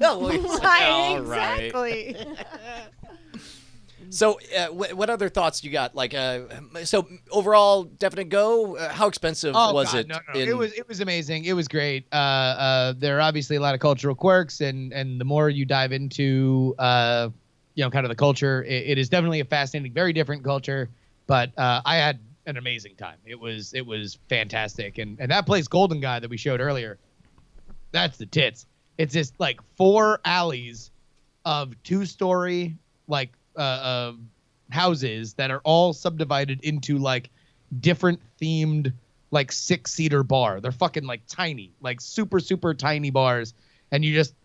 Speaker 4: all right.
Speaker 7: Exactly.
Speaker 4: So, what other thoughts you got? Like, so overall, definite go. How expensive was
Speaker 2: God,
Speaker 4: it?
Speaker 2: No. It was amazing. It was great. There are obviously a lot of cultural quirks, and the more you dive into, kind of the culture, it is definitely a fascinating, very different culture. But I had an amazing time. It was fantastic, and that place Golden Guy that we showed earlier, that's the tits. It's just like 4 alleys of 2-story like houses that are all subdivided into like different themed like 6-seater bar. They're fucking like tiny, like super tiny bars, and you just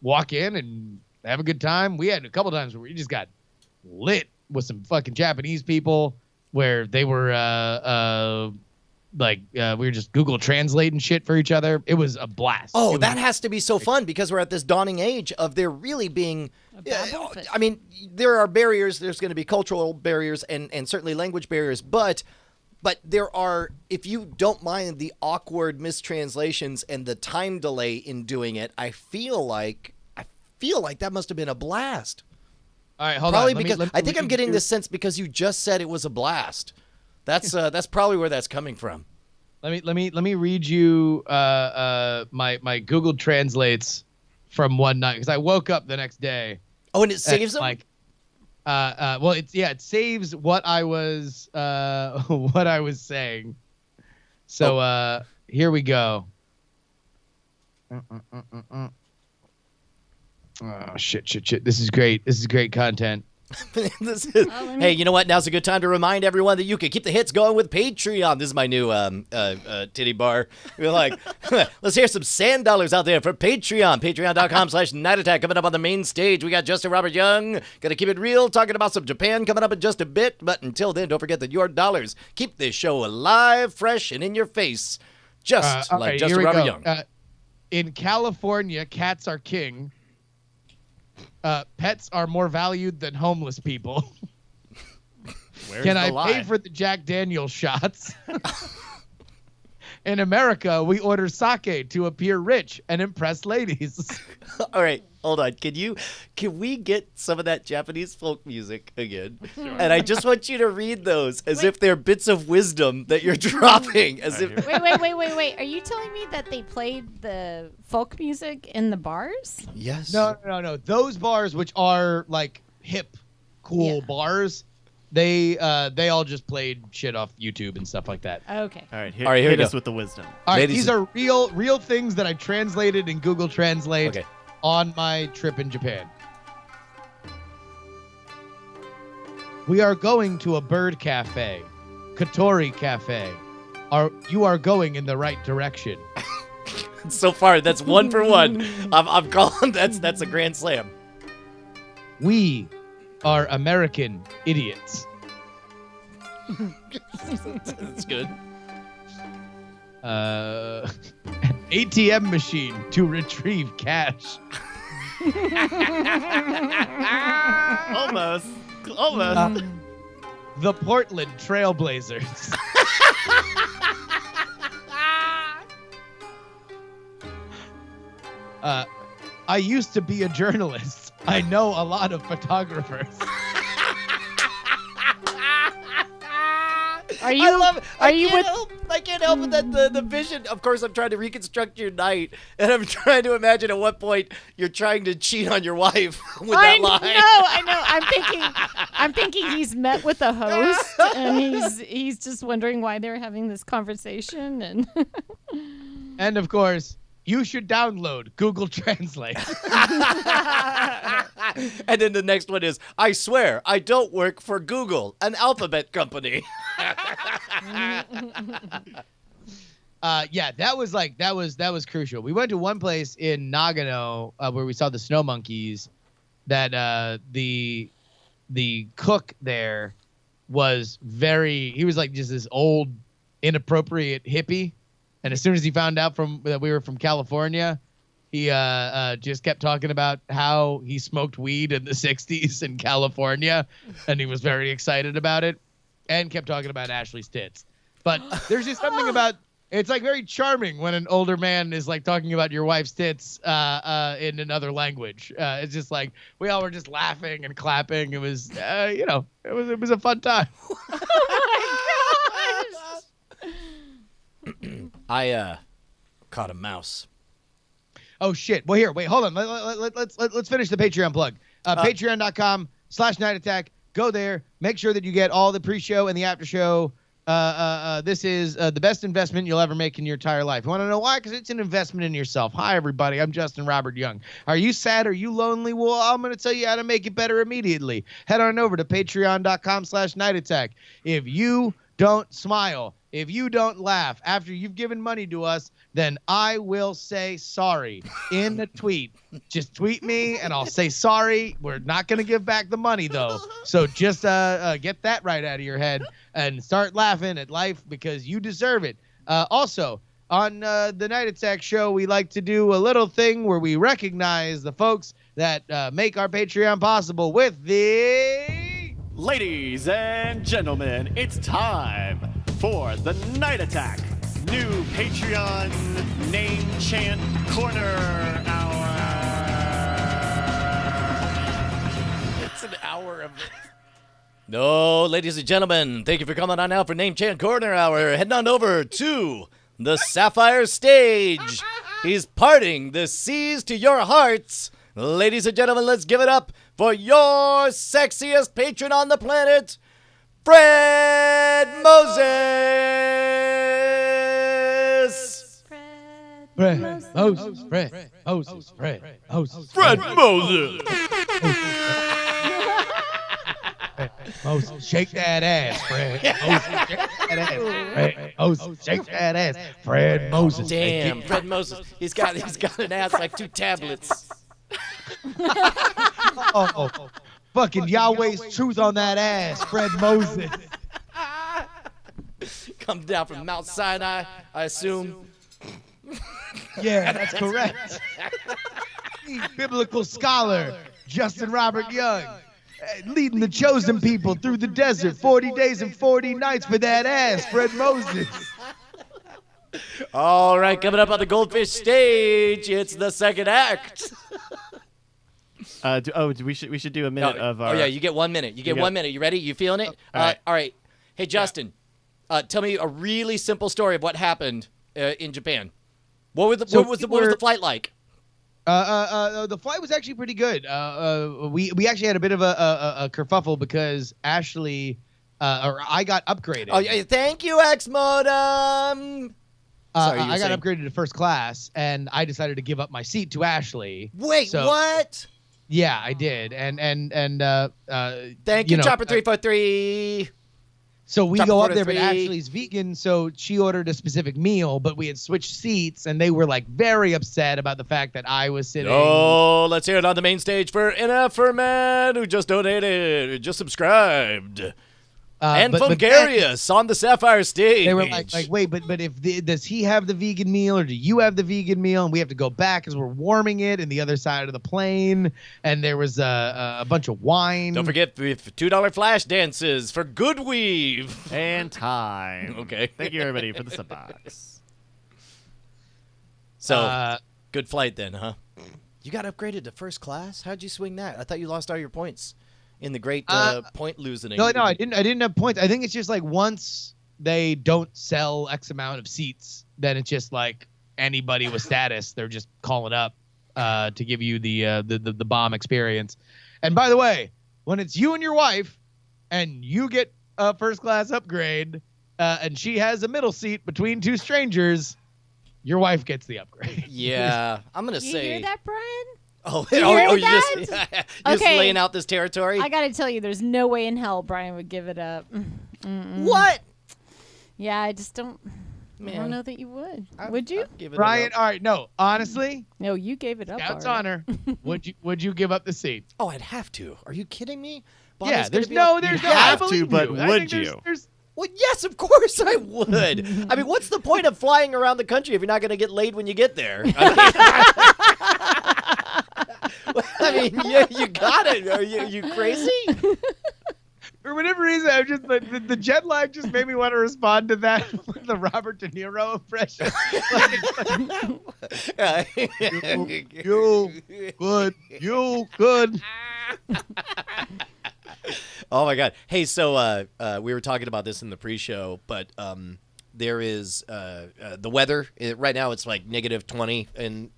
Speaker 2: walk in and have a good time. We had a couple times where we just got lit with some fucking Japanese people where they were we were just Google translating shit for each other. It was a blast.
Speaker 4: Oh, that has to be so fun because we're at this dawning age of there really being. I mean, there are barriers. There's going to be cultural barriers and certainly language barriers, but there are, if you don't mind the awkward mistranslations and the time delay in doing it, I feel like that must have been a blast.
Speaker 2: All right, hold
Speaker 4: probably
Speaker 2: on.
Speaker 4: Because I think I'm getting this sense because you just said it was a blast. That's probably where that's coming from.
Speaker 2: Let me read you my Google Translates from one night because I woke up the next day.
Speaker 4: Oh, and it saves them?
Speaker 2: Like, it saves what I was saying. So here we go. Oh shit! This is great. This is great content.
Speaker 4: Hey, you know what? Now's a good time to remind everyone that you can keep the hits going with Patreon. This is my new titty bar. We're like, let's hear some sand dollars out there for Patreon. Patreon.com/Night Attack. Coming up on the main stage, we got Justin Robert Young. Gonna keep it real, talking about some Japan coming up in just a bit. But until then, don't forget that your dollars keep this show alive, fresh, and in your face. Just like Justin Robert Young.
Speaker 2: In California, cats are king. Pets are more valued than homeless people. Can I pay for the Jack Daniels shots? In America, we order sake to appear rich and impress ladies.
Speaker 4: All right, hold on. Can we get some of that Japanese folk music again? Sure. And I just want you to read those as if they're bits of wisdom that you're dropping.
Speaker 7: Wait. Are you telling me that they played the folk music in the bars?
Speaker 4: Yes.
Speaker 2: No. Those bars, which are like hip, cool bars, they all just played shit off YouTube and stuff like that.
Speaker 7: Okay.
Speaker 1: All right, hit us with the wisdom.
Speaker 2: All right, these are real things that I translated in Google Translate on my trip in Japan. We are going to a bird cafe, Katori Cafe. You are going in the right direction.
Speaker 4: So far, that's 1 for 1. I'm calling that's a grand slam.
Speaker 2: We are American idiots.
Speaker 4: That's good.
Speaker 2: An ATM machine to retrieve cash.
Speaker 1: Almost.
Speaker 2: The Portland Trailblazers. I used to be a journalist. I know a lot of photographers.
Speaker 4: I can't help it that the vision. Of course, I'm trying to reconstruct your night, and I'm trying to imagine at what point you're trying to cheat on your wife with that line.
Speaker 7: I know. I'm thinking he's met with a host, and he's just wondering why they're having this conversation,
Speaker 2: and of course, you should download Google Translate.
Speaker 4: And then the next one is, I swear, I don't work for Google, an alphabet company.
Speaker 2: That was crucial. We went to one place in Nagano where we saw the snow monkeys that the cook there was he was like just this old inappropriate hippie. And as soon as he found out that we were from California, he just kept talking about how he smoked weed in the 60s in California, and he was very excited about it, and kept talking about Ashley's tits. But there's just something about it's like very charming when an older man is like talking about your wife's tits in another language. It's just like we all were just laughing and clapping. It was it was a fun time.
Speaker 7: Oh my gosh.
Speaker 4: I caught a mouse.
Speaker 2: Oh shit! Well, here, wait, hold on. Let's finish the Patreon plug. Patreon.com/Night Attack. Go there. Make sure that you get all the pre-show and the after-show this is the best investment you'll ever make in your entire life. You want to know why? Because it's an investment in yourself. Hi, everybody. I'm Justin Robert Young. Are you sad? Are you lonely? Well, I'm going to tell you how to make it better immediately. Head on over to patreon.com/nightattack. If you don't smile, if you don't laugh after you've given money to us, then I will say sorry in the tweet. Just tweet me and I'll say sorry. We're not going to give back the money, though. So just get that right out of your head and start laughing at life because you deserve it. Also, on the Night Attack show, we like to do a little thing where we recognize the folks that make our Patreon possible with the...
Speaker 1: Ladies and gentlemen, it's time for the Night Attack new Patreon name chant corner hour.
Speaker 3: It's an hour of it. No, ladies and gentlemen, thank you for coming on out for Name Chant Corner Hour. Heading on over to the Sapphire stage. He's parting the seas to your hearts. Ladies and gentlemen, let's give it up for your sexiest patron on the planet, Fred Moses.
Speaker 2: Fred Moses. Fred Moses. Fred Moses.
Speaker 3: Fred Moses.
Speaker 2: Moses, shake that ass, Fred. Moses, shake that ass. Fred Moses, shake that ass. Fred Moses.
Speaker 3: Damn, Fred Moses. He's got an ass like 2 tablets.
Speaker 2: Oh, fucking Yahweh's truth on that ass, Fred Moses.
Speaker 3: Comes down from Mount Sinai, I assume.
Speaker 2: Yeah, that's correct. Biblical scholar, Justin Robert Young, leading the chosen people through the desert 40 days and 40 nights for that ass, Fred Moses.
Speaker 3: All right, coming up on the Goldfish stage, it's the second act.
Speaker 1: We should do a minute of our...
Speaker 3: Oh, yeah, you get 1 minute. You get 1 minute. You ready? You feeling it?
Speaker 1: All
Speaker 3: right. Hey, Justin, tell me a really simple story of what happened in Japan. What was the flight like?
Speaker 2: The flight was actually pretty good. We actually had a bit of a kerfuffle because Ashley, or I got upgraded.
Speaker 3: Oh, yeah, thank you, X-Modem. Sorry,
Speaker 2: I got upgraded to first class, and I decided to give up my seat to Ashley.
Speaker 3: Wait, what?
Speaker 2: Yeah, I did, and
Speaker 3: thank you, Chopper 343.
Speaker 2: So we
Speaker 3: Chopper
Speaker 2: go up there,
Speaker 3: 403.
Speaker 2: but Ashley's vegan, so she ordered a specific meal, but we had switched seats, and they were like very upset about the fact that I was sitting.
Speaker 3: Oh, let's hear it on the main stage for NF man who just donated, who just subscribed. And Vulgarius on the Sapphire stage.
Speaker 2: They were like, wait, but does he have the vegan meal or do you have the vegan meal? And we have to go back because we're warming it in the other side of the plane. And there was a bunch of wine.
Speaker 3: Don't forget $2 flash dances for Good Weave.
Speaker 1: And time.
Speaker 3: Okay.
Speaker 1: Thank you, everybody, for the sub-box.
Speaker 3: So, good flight then, huh? You got upgraded to first class? How'd you swing that? I thought you lost all your points in the great point losing.
Speaker 2: No, I didn't have points. I think it's just like once they don't sell X amount of seats, then it's just like anybody with status, they're just calling up to give you the bomb experience. And by the way, when it's you and your wife, and you get a first class upgrade, and she has a middle seat between two strangers, your wife gets the upgrade.
Speaker 3: Yeah, I'm gonna
Speaker 7: You
Speaker 3: say.
Speaker 7: hear that, Brian?
Speaker 3: Oh,
Speaker 7: You
Speaker 3: oh,
Speaker 7: hear
Speaker 3: oh,
Speaker 7: that?
Speaker 3: you just
Speaker 7: Okay.
Speaker 3: laying out this territory.
Speaker 7: I gotta tell you, there's no way in hell Brian would give it up.
Speaker 3: What?
Speaker 7: Yeah, I just don't. I
Speaker 3: Man.
Speaker 7: don't know that you would. Would you?
Speaker 3: I'd give it
Speaker 2: Brian,
Speaker 3: up.
Speaker 2: all right, no, honestly,
Speaker 7: No, you gave it up.
Speaker 2: Scout's
Speaker 7: already.
Speaker 2: honor. Would you give up the seat?
Speaker 3: Oh, I'd have to. Are you kidding me?
Speaker 2: Yeah,
Speaker 3: Bonnie's
Speaker 2: there's
Speaker 3: gonna be
Speaker 2: no,
Speaker 3: on-
Speaker 2: there's no.
Speaker 1: You
Speaker 2: I
Speaker 1: have to,
Speaker 2: believe
Speaker 1: but
Speaker 2: you. I
Speaker 1: would
Speaker 2: think there's-
Speaker 1: you?
Speaker 2: there's-
Speaker 3: Well, yes, of course I would. I mean, what's the point of flying around the country if you're not going to get laid when you get there? I mean, yeah, you got it. Are you crazy?
Speaker 2: For whatever reason, I'm just the jet lag just made me want to respond to that with the Robert De Niro impression. You good.
Speaker 3: Oh my God! Hey, so we were talking about this in the pre-show, but there is the weather right now. It's like -20, and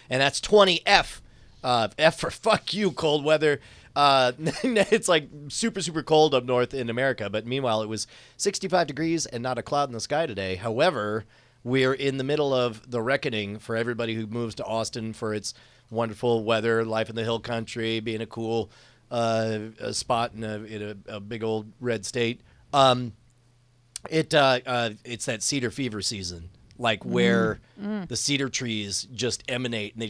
Speaker 3: that's 20 F. F for fuck you, cold weather.
Speaker 4: It's like super, super cold up north in America. But meanwhile, it was 65 degrees and not a cloud in the sky today. However, we're in the middle of the reckoning for everybody who moves to Austin for its wonderful weather, life in the hill country, being a cool a spot in a big old red state. It's that Cedar Fever season, like where the cedar trees just emanate and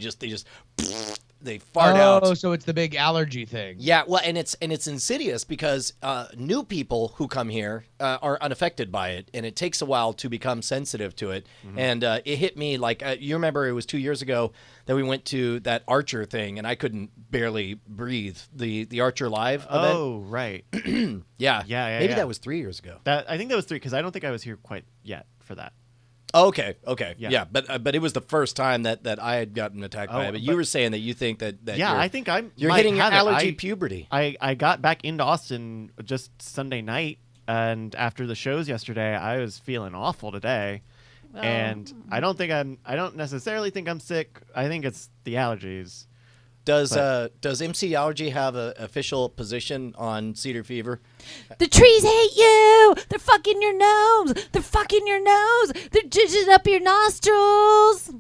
Speaker 4: they fart out.
Speaker 2: Oh, so it's the big allergy thing.
Speaker 4: Yeah, well, and it's insidious because new people who come here are unaffected by it, and it takes a while to become sensitive to it. And it hit me like you remember it was 2 years ago that we went to that Archer thing, and I couldn't barely breathe. The Archer Live event.
Speaker 1: Oh, right.
Speaker 4: Yeah. Maybe
Speaker 1: yeah.
Speaker 4: that was 3 years ago.
Speaker 1: I think that was 3 because I don't think I was here quite yet for that.
Speaker 4: Oh, okay.
Speaker 1: Yeah.
Speaker 4: But it was the first time that I had gotten attacked by it. But you were saying that you think that
Speaker 1: yeah, I think
Speaker 4: you're
Speaker 1: might
Speaker 4: hitting
Speaker 1: have
Speaker 4: allergy puberty.
Speaker 1: I got back into Austin just Sunday night, and after the shows yesterday, I was feeling awful today. And I don't necessarily think I'm sick. I think it's the allergies.
Speaker 4: Does MC Allergy have an official position on Cedar Fever?
Speaker 7: The trees hate you. They're fucking your nose. They're fucking your nose. They're jizzing up your nostrils.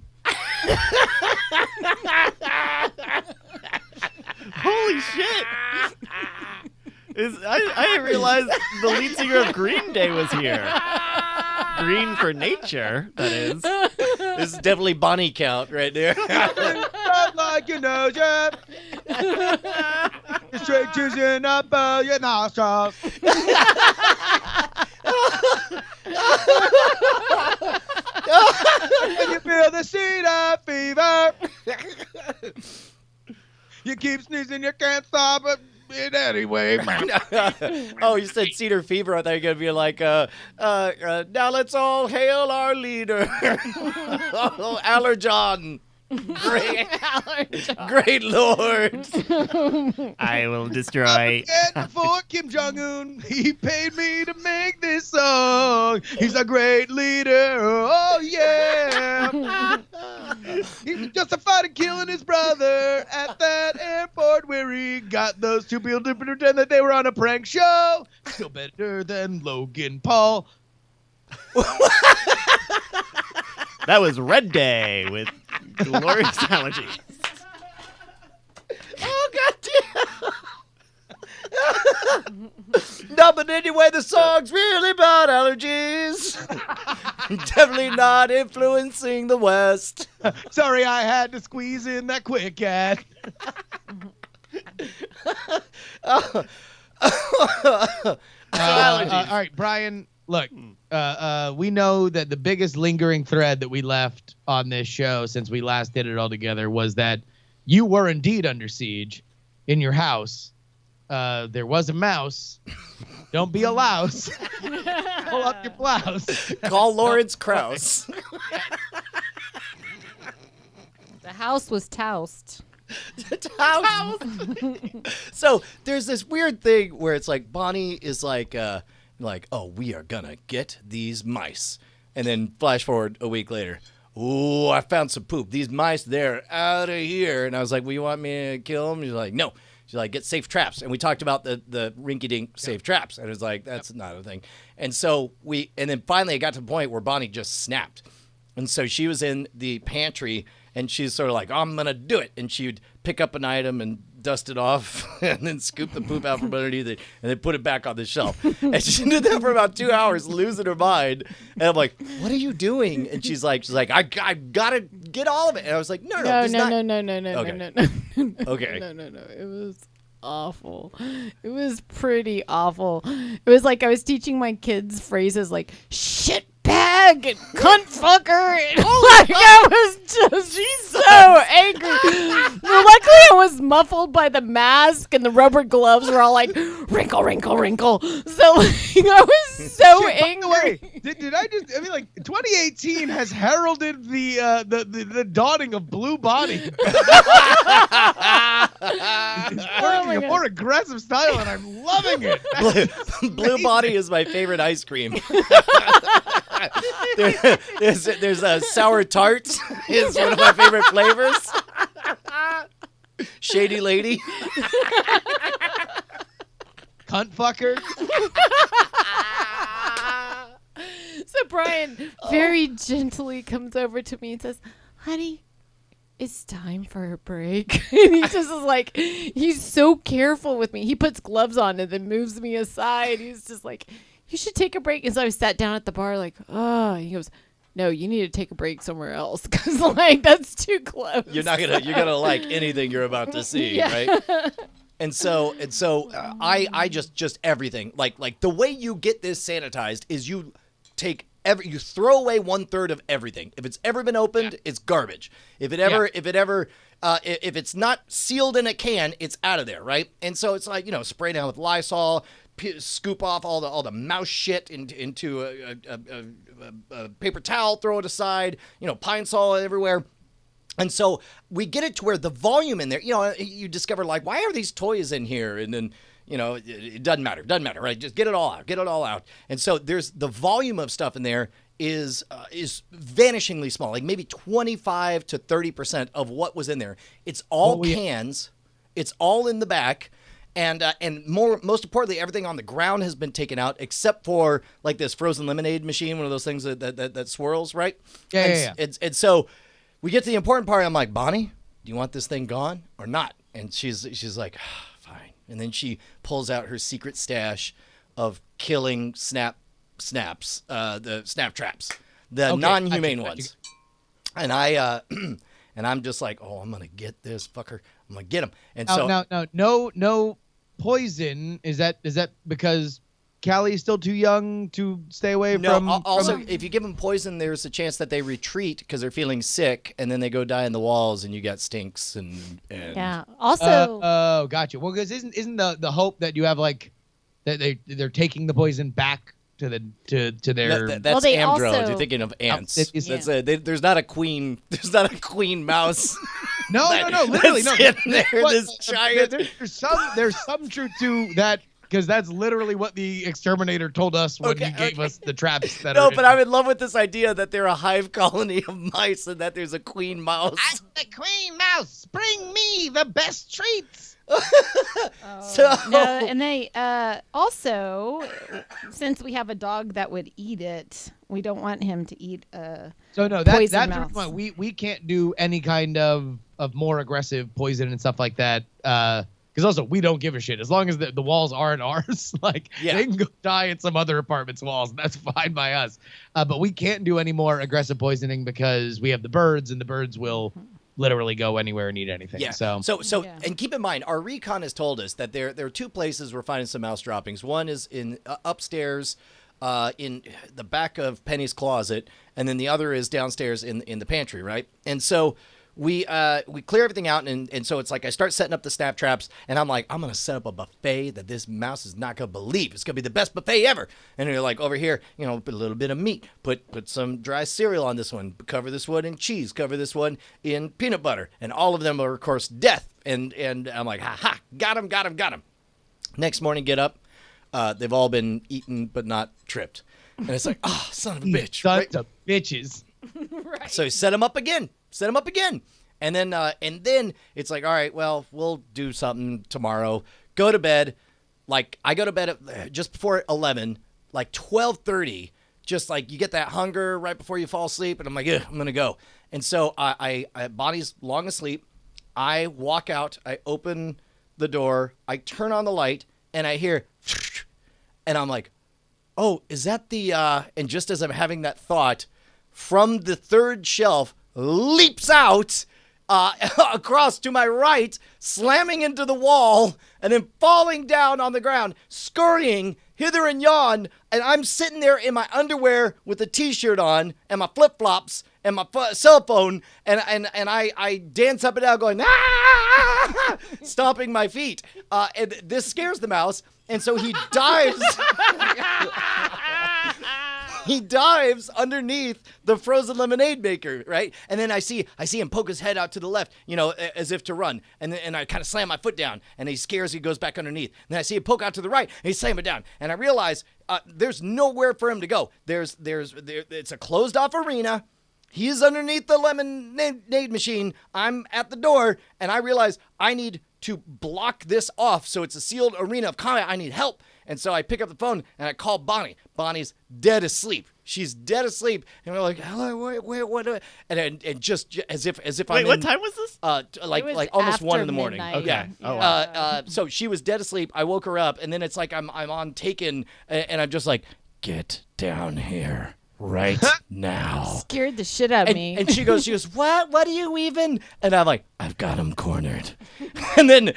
Speaker 1: Holy shit! I didn't realize the lead singer of Green Day was here. Green for nature, that is.
Speaker 4: This is definitely Bonnie count right there.
Speaker 2: Like your nose, yeah. Straight jizzing up your nostrils. And you feel the Cedar Fever. You keep sneezing, you can't stop it anyway.
Speaker 4: Oh, you said Cedar Fever. I thought you were going to be like, now let's all hail our leader. Allerjon. Great Lord.
Speaker 1: I will destroy.
Speaker 2: And for Kim Jong-un, he paid me to make this song. He's a great leader. Oh, yeah. He was justified in killing his brother at that airport where he got those two people to pretend that they were on a prank show. Still better than Logan Paul.
Speaker 1: That was Red Day with glorious allergies.
Speaker 4: Oh, goddamn. No, but anyway, the song's really about allergies. Definitely not influencing the West.
Speaker 2: Sorry, I had to squeeze in that quick ad. All right, Brian, look, we know that the biggest lingering thread that we left on this show since we last did it all together was that you were indeed under siege in your house. There was a mouse. Don't be a louse. Pull up your blouse.
Speaker 4: Call Lawrence Krauss.
Speaker 7: The house was toast.
Speaker 4: So there's this weird thing where it's like Bonnie is like, oh, we are gonna get these mice, and then flash forward a week later. Ooh, I found some poop. These mice, they're out of here. And I was like, well, you want me to kill them? She's like, no. She's like, get safe traps. And we talked about the rinky-dink safe traps. And it was like, that's not a thing. And so and then finally it got to the point where Bonnie just snapped. And so she was in the pantry, and she's sort of like, oh, I'm going to do it. And she would pick up an item and dust it off and then scoop the poop out from underneath it and then put it back on the shelf. And she did that for about 2 hours, losing her mind. And I'm like, what are you doing? And she's like, I got to get all of it. And I was like, no.
Speaker 7: No.
Speaker 4: Okay.
Speaker 7: No. It was awful. It was pretty awful. It was like I was teaching my kids phrases like shit bag and cunt fucker. And like I was just so angry. Luckily I was muffled by the mask, and the rubber gloves were all like wrinkle, wrinkle, wrinkle. So like, I was so angry.
Speaker 2: By the way, did I just? I mean, like 2018 has heralded the dawning of Blue Bonnie. It's working a more aggressive style, and I'm loving it.
Speaker 4: Blue Bonnie is my favorite ice cream. There's a sour tarts is one of my favorite flavors. Shady Lady.
Speaker 2: cunt fucker.
Speaker 7: So Brian very gently comes over to me and says, "Honey, it's time for a break." And he just is like, he's so careful with me. He puts gloves on and then moves me aside. He's just like, "You should take a break." And so I sat down at the bar like, oh, he goes, "No, you need to take a break somewhere else because like that's too close."
Speaker 4: You're gonna like anything you're about to see, right? And so I just everything like the way you get this sanitized is you throw away 1/3 of everything. If it's ever been opened, it's garbage. If it's not sealed in a can, it's out of there, right? And so it's like, spray down with Lysol, scoop off all the mouse shit into a paper towel, throw it aside, Pine Sol everywhere. And so we get it to where the volume in there, you discover like, why are these toys in here? And then, it doesn't matter, right? Just get it all out. And so there's the volume of stuff in there is vanishingly small, like maybe 25 to 30% of what was in there. It's all cans. It's all in the back. And most importantly, everything on the ground has been taken out except for like this frozen lemonade machine, one of those things that swirls, right?
Speaker 2: Yeah.
Speaker 4: And so we get to the important part. I'm like, Bonnie, do you want this thing gone or not? And she's like, fine. And then she pulls out her secret stash of killing snaps, the snap traps, the non-humane ones. And and I'm just like, oh, I'm gonna get this fucker. I'm gonna get him. And
Speaker 2: no poison. Is that because Callie's still too young to stay away from?
Speaker 4: Also, if you give them poison, there's a chance that they retreat because they're feeling sick, and then they go die in the walls, and you got stinks and
Speaker 7: yeah. Also,
Speaker 2: gotcha. Well, because isn't the hope that you have like that they're taking the poison back to their
Speaker 4: that's Amdro. You're thinking of ants. There's not a queen. There's not a queen mouse.
Speaker 2: No, literally no.
Speaker 4: This giant.
Speaker 2: There's some truth to that. Because that's literally what the exterminator told us when he gave us the traps.
Speaker 4: But I'm in love with this idea that they're a hive colony of mice and that there's a queen mouse.
Speaker 2: I'm the queen mouse. Bring me the best treats.
Speaker 7: No, and they also, since we have a dog that would eat it, we don't want him to eat poison mouse.
Speaker 2: Why we can't do any kind of more aggressive poison and stuff like that. Because also, we don't give a shit. As long as the walls aren't ours, they can go die in some other apartment's walls. And that's fine by us. But we can't do any more aggressive poisoning because we have the birds, and the birds will literally go anywhere and eat anything.
Speaker 4: Yeah. So, and keep in mind, our recon has told us that there are two places we're finding some mouse droppings. One is in upstairs in the back of Penny's closet, and then the other is downstairs in the pantry, right? And so we clear everything out, and so it's like I start setting up the snap traps, and I'm like, I'm going to set up a buffet that this mouse is not going to believe. It's going to be the best buffet ever. And you're like, over here, put a little bit of meat, put some dry cereal on this one, cover this one in cheese, cover this one in peanut butter, and all of them are, of course, death. And I'm like, ha, got him. Next morning, get up. They've all been eaten but not tripped. And it's like, oh, son of a bitch.
Speaker 2: Sons of bitches.
Speaker 7: Right.
Speaker 4: So set them up again. And then it's like, all right, well, we'll do something tomorrow. Go to bed. Like, I go to bed at just before 11, like 12:30. Just like you get that hunger right before you fall asleep. And I'm like, I'm going to go. And so I Bonnie's long asleep. I walk out. I open the door. I turn on the light. And I hear, and I'm like, oh, is that the, and just as I'm having that thought, from the third shelf, leaps out across to my right, slamming into the wall, and then falling down on the ground, scurrying hither and yon, and I'm sitting there in my underwear with a t-shirt on, and my flip-flops, and my cell phone, and I dance up and down going, ah! Stomping my feet. And this scares the mouse, and so he dives. He dives underneath the frozen lemonade maker, right? And then I see him poke his head out to the left, as if to run. And I kind of slam my foot down, and he scares. He goes back underneath. And then I see him poke out to the right, and he slam it down. And I realize there's nowhere for him to go. It's a closed off arena. He's underneath the lemonade machine. I'm at the door, and I realize I need to block this off so it's a sealed arena of combat. I need help. And so I pick up the phone and I call Bonnie. Bonnie's dead asleep. She's dead asleep. And we're like, hello, wait, what? And just as if I'm
Speaker 1: Wait, what time was this?
Speaker 4: Like almost 1 in the morning.
Speaker 7: midnight.
Speaker 1: Okay.
Speaker 7: Yeah.
Speaker 1: Oh, wow.
Speaker 4: So she was dead asleep. I woke her up, and then it's like I'm on Taken, and I'm just like, get down here right now.
Speaker 7: Scared the shit out of me.
Speaker 4: And she goes, what are you even? And I'm like, I've got him cornered. and then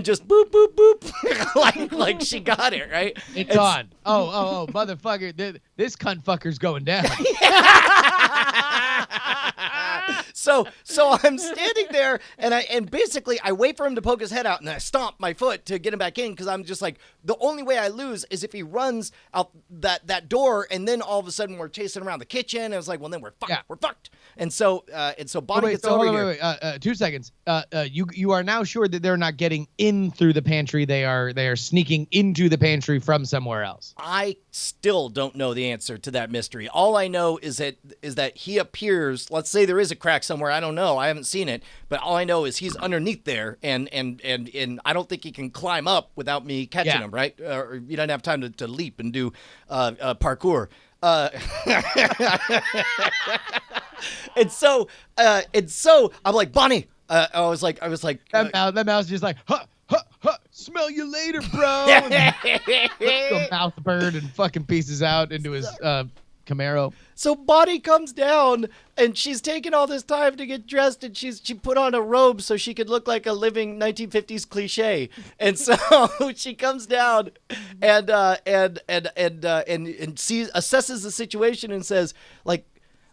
Speaker 4: just boop, boop, boop. like she got it, right?
Speaker 2: It's on. Oh, motherfucker. This cunt fucker's going down.
Speaker 4: So I'm standing there, and basically I wait for him to poke his head out, and I stomp my foot to get him back in, because I'm just like, the only way I lose is if he runs out that door, and then all of a sudden we're chasing around the kitchen, and I was like, well, then we're fucked.
Speaker 2: Yeah.
Speaker 4: We're fucked. And so Bonnie gets over here.
Speaker 2: Wait, 2 seconds. You are now sure that they're not getting in through the pantry. They are sneaking into the pantry from somewhere else.
Speaker 4: I still don't know the answer to that mystery. All I know is that he appears. Let's say there is a crack somewhere. I don't know. I haven't seen it, but all I know is he's underneath there, and I don't think he can climb up without me catching him. Right? Or you don't have time to leap and do parkour. And so I'm like, Bonnie. I was like.
Speaker 2: That mouse just like, huh, smell you later, bro. And the mouth bird and fucking pieces out into his Camaro.
Speaker 4: So Bonnie comes down, and she's taken all this time to get dressed, and she put on a robe so she could look like a living 1950s cliche. And so she comes down and assesses the situation and says, like,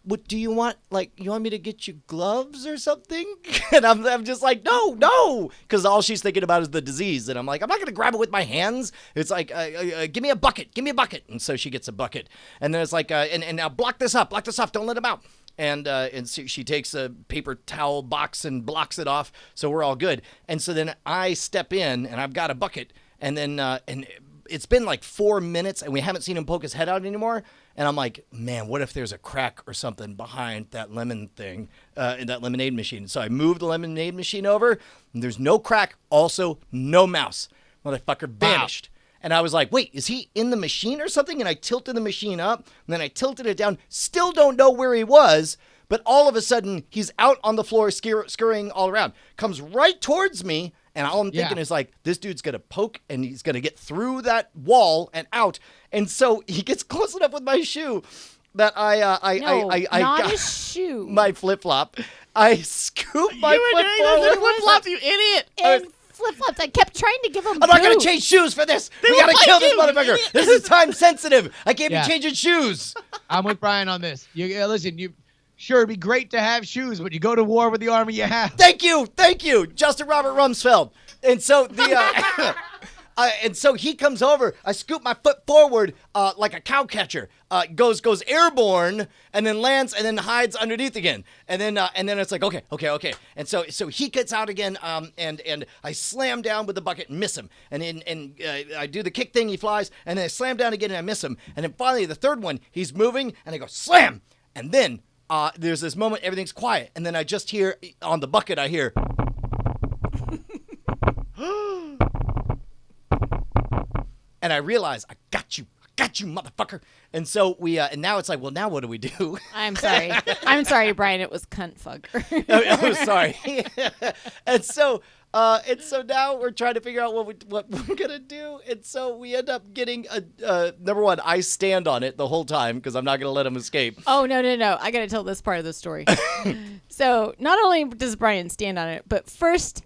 Speaker 4: what do you want? Like, you want me to get you gloves or something? And I'm just like, no, because all she's thinking about is the disease. And I'm like, I'm not gonna grab it with my hands. It's like, give me a bucket. And so she gets a bucket, and then it's like, and now block this off. Don't let him out. And so she takes a paper towel box and blocks it off, so we're all good. And so then I step in, and I've got a bucket, and then and it's been like 4 minutes, and we haven't seen him poke his head out anymore. And I'm like, man, what if there's a crack or something behind that lemon thing in that lemonade machine? So I moved the lemonade machine over, and there's no crack, also no mouse. Motherfucker vanished. Wow. And I was like, wait, is he in the machine or something? And I tilted the machine up, and then I tilted it down. Still don't know where he was, but all of a sudden, he's out on the floor scurrying all around. Comes right towards me, and all I'm thinking is like, this dude's going to poke, and he's going to get through that wall and out. And so he gets close enough with my shoe that I
Speaker 7: not
Speaker 4: got
Speaker 7: a shoe.
Speaker 4: my flip-flop. I scoop my foot forward.
Speaker 1: Flip-flops, you idiot.
Speaker 7: And flip-flops. I kept trying to give him
Speaker 4: I'm not going to change shoes for this. We got to kill this motherfucker. This is time sensitive. I can't be changing shoes.
Speaker 2: I'm with Brian on this. Listen, sure, it'd be great to have shoes, but you go to war with the army you have.
Speaker 4: Thank you, Justin Robert Rumsfeld. And so and so he comes over. I scoop my foot forward like a cow catcher. Goes airborne, and then lands, and then hides underneath again. And then it's like okay. And so he gets out again. And I slam down with the bucket and miss him. And I do the kick thing. He flies, and then I slam down again and I miss him. And then finally the third one, he's moving, and I go slam, and then. There's this moment, everything's quiet, and then I just hear, on the bucket, I hear, and I realize, I got you, motherfucker. And so and now it's like, well, now what do we do?
Speaker 7: I'm sorry, Brian. It was cunt fucker.
Speaker 4: Oh, sorry. And so now we're trying to figure out what we're gonna do. And so we end up getting number one. I stand on it the whole time because I'm not gonna let him escape.
Speaker 7: Oh no! I gotta tell this part of the story. So not only does Brian stand on it, but first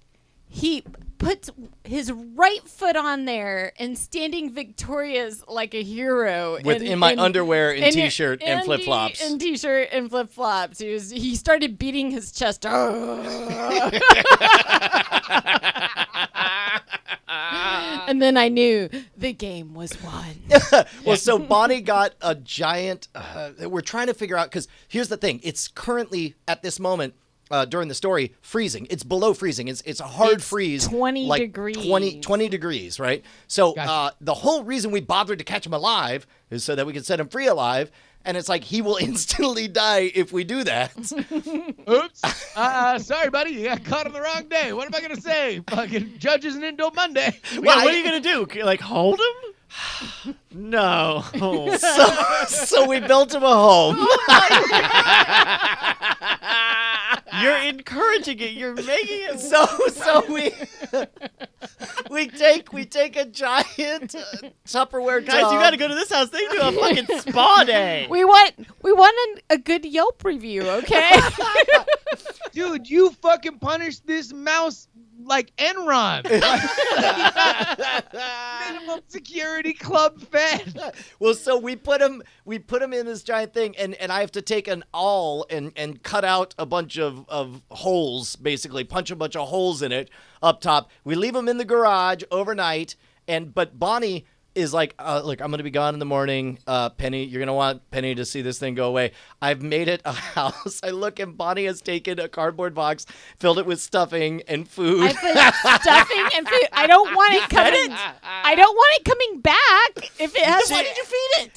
Speaker 7: he puts his right foot on there and standing victorious like a hero
Speaker 4: in my underwear and t-shirt and flip-flops.
Speaker 7: In t-shirt and flip-flops. He started beating his chest. And then I knew the game was won.
Speaker 4: Well, so Bonnie got a giant. We're trying to figure out, because here's the thing. It's currently, at this moment, during the story, freezing. It's below freezing. It's a hard freeze.
Speaker 7: 20
Speaker 4: like
Speaker 7: degrees.
Speaker 4: 20 degrees, right? So
Speaker 2: Gotcha.
Speaker 4: the whole reason we bothered to catch him alive is so that we could set him free alive. And it's like, he will instantly die if we do that.
Speaker 2: Oops. Sorry, buddy. You got caught on the wrong day. What am I going to say? Fucking judge isn't in until Monday.
Speaker 1: What are you going to do? Like, hold him? No.
Speaker 4: So we built him a home.
Speaker 1: You're encouraging it. You're making it.
Speaker 4: So we take a giant Tupperware
Speaker 1: Guys,
Speaker 4: tub.
Speaker 1: you got to go to this house. They do a fucking spa day.
Speaker 7: We want a good Yelp review, okay?
Speaker 2: Dude, you fucking punished this mouse like Enron. Minimum security club fed.
Speaker 4: Well, so we put him in this giant thing, and I have to take an awl and cut out a bunch of holes, basically punch a bunch of holes in it up top. We leave him in the garage overnight, but Bonnie is like, look, I'm gonna be gone in the morning. Penny, you're gonna want Penny to see this thing go away. I've made it a house. I look, and Bonnie has taken a cardboard box, filled it with stuffing and food.
Speaker 7: I put stuffing and food. I don't want it coming. I don't want it coming back. If it has, why did you feed it?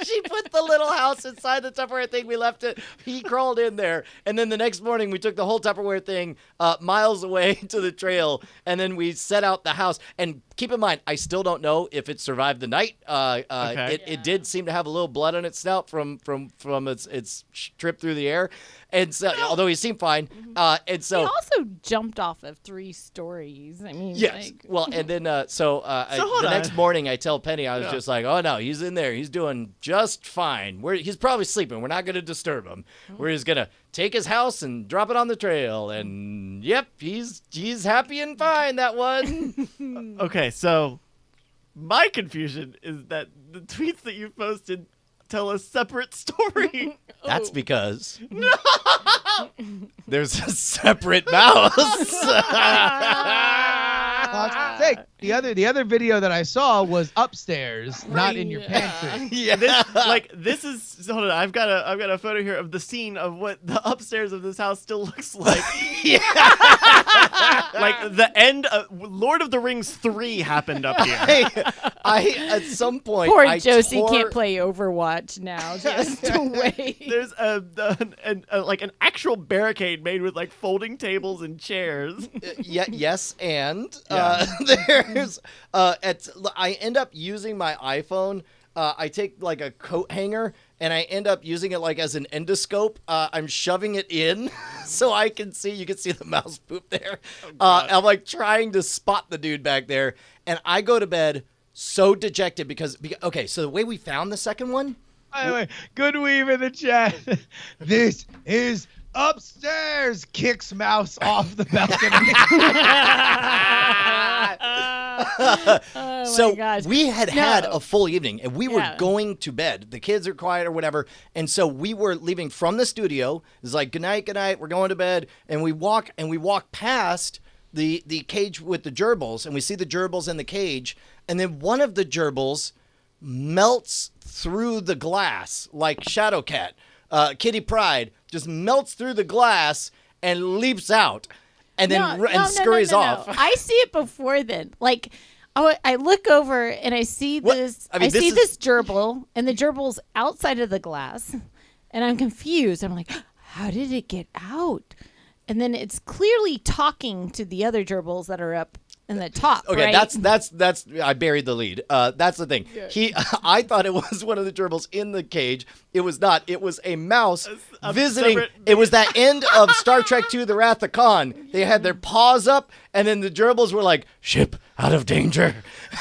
Speaker 4: she put the little house inside the Tupperware thing. We left it. He crawled in there, and then the next morning we took the whole Tupperware thing miles away to the trail, and then we set out the house. And keep in mind, I still don't know if it survived the night.
Speaker 1: Okay.
Speaker 4: It did seem to have a little blood on its snout from its trip through the air, and so although he seemed fine, and so
Speaker 7: He also jumped off of 3 stories. I mean,
Speaker 4: yes.
Speaker 7: like,
Speaker 4: Well, and then
Speaker 1: hold
Speaker 4: the
Speaker 1: on.
Speaker 4: next morning I tell Penny, I was just like, oh no, he's in there. He's doing just fine. He's probably sleeping. We're not going to disturb him. We're just going to take his house and drop it on the trail. And yep, he's happy and fine, that one.
Speaker 1: Okay, so my confusion is that the tweets that you posted tell a separate story.
Speaker 4: That's because there's a separate mouse.
Speaker 2: Say, the other video that I saw was upstairs, not in your pantry.
Speaker 4: Yeah.
Speaker 1: This is hold on. I've got a photo here of the scene of what the upstairs of this house still looks like. Like the end of Lord of the Rings 3 happened up here.
Speaker 4: I at some point
Speaker 7: poor
Speaker 4: I
Speaker 7: Josie
Speaker 4: tore-
Speaker 7: can't play Overwatch now. She has to wait.
Speaker 1: There's like an actual barricade made with like folding tables and chairs.
Speaker 4: Yes, and there's I end up using my iPhone. I take like a coat hanger and I end up using it like as an endoscope. I'm shoving it in so I can see. You can see the mouse poop there. I'm like trying to spot the dude back there, and I go to bed so dejected because okay. So the way we found the second one.
Speaker 2: By the way, good weave in the chat. This is upstairs. Kicks mouse off the balcony.
Speaker 7: Oh
Speaker 4: So
Speaker 7: my gosh.
Speaker 4: we had a full evening, and we were
Speaker 7: Yeah.
Speaker 4: going to bed. The kids are quiet or whatever, and so we were leaving from the studio. It's like, good night, we're going to bed, and we walk past the cage with the gerbils, and we see the gerbils in the cage, and then one of the gerbils melts through the glass like Shadowcat. Kitty Pryde just melts through the glass and leaps out, and then scurries off.
Speaker 7: I see it before then. Like, I look over and I see this.
Speaker 4: I mean,
Speaker 7: see this gerbil, and the gerbil's outside of the glass, and I'm confused. I'm like, how did it get out? And then it's clearly talking to the other gerbils that are up in the top.
Speaker 4: Okay,
Speaker 7: right?
Speaker 4: that's I buried the lead. That's the thing. I thought it was one of the gerbils in the cage. It was not. It was a mouse visiting. It was that end of Star Trek II: The Wrath of Khan. They had their paws up, and then the gerbils were like, "Ship out of danger,"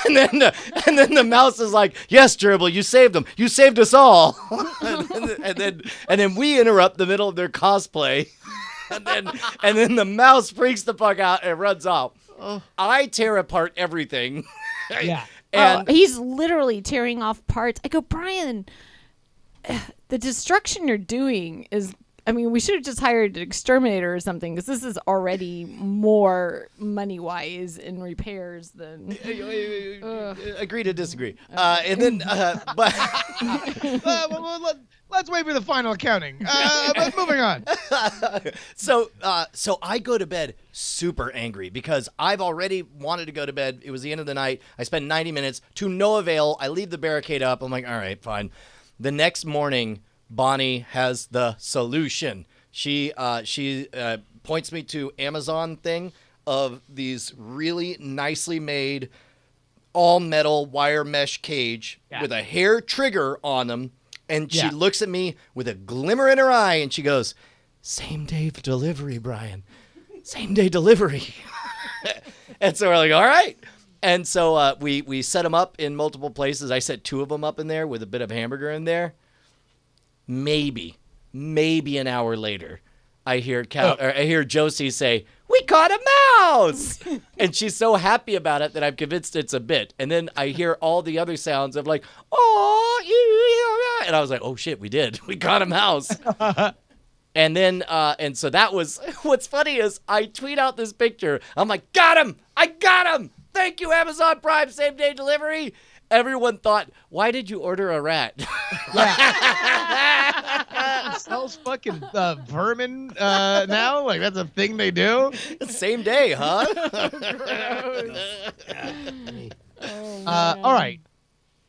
Speaker 4: and then the mouse is like, "Yes, gerbil, you saved them. You saved us all." and then we interrupt the middle of their cosplay, and then the mouse freaks the fuck out and runs off. I tear apart everything.
Speaker 2: Yeah.
Speaker 4: And
Speaker 7: he's literally tearing off parts. I go, Brian, the destruction you're doing is, I mean, we should have just hired an exterminator or something, because this is already more money-wise in repairs than...
Speaker 4: agree to disagree. And then, but
Speaker 2: let's wait for the final accounting. But moving on.
Speaker 4: So I go to bed super angry because I've already wanted to go to bed. It was the end of the night. I spent 90 minutes to no avail. I leave the barricade up. I'm like, all right, fine. The next morning, Bonnie has the solution. She points me to Amazon thing of these really nicely made all metal wire mesh cage with a hair trigger on them. And she looks at me with a glimmer in her eye and she goes, same day delivery, Brian. Same day delivery. And so we're like, all right. And so we set them up in multiple places. I set 2 of them up in there with a bit of hamburger in there. Maybe an hour later, I hear Josie say, we caught a mouse! And she's so happy about it that I'm convinced it's a bit. And then I hear all the other sounds of like, oh, and I was like, oh shit, we did. We caught a mouse. And then, and so that was, what's funny is I tweet out this picture. I'm like, got him! I got him! Thank you, Amazon Prime same day delivery. Everyone thought, why did you order a rat?
Speaker 2: It sells fucking vermin now? Like, that's a thing they do?
Speaker 4: Same day, huh?
Speaker 2: All right.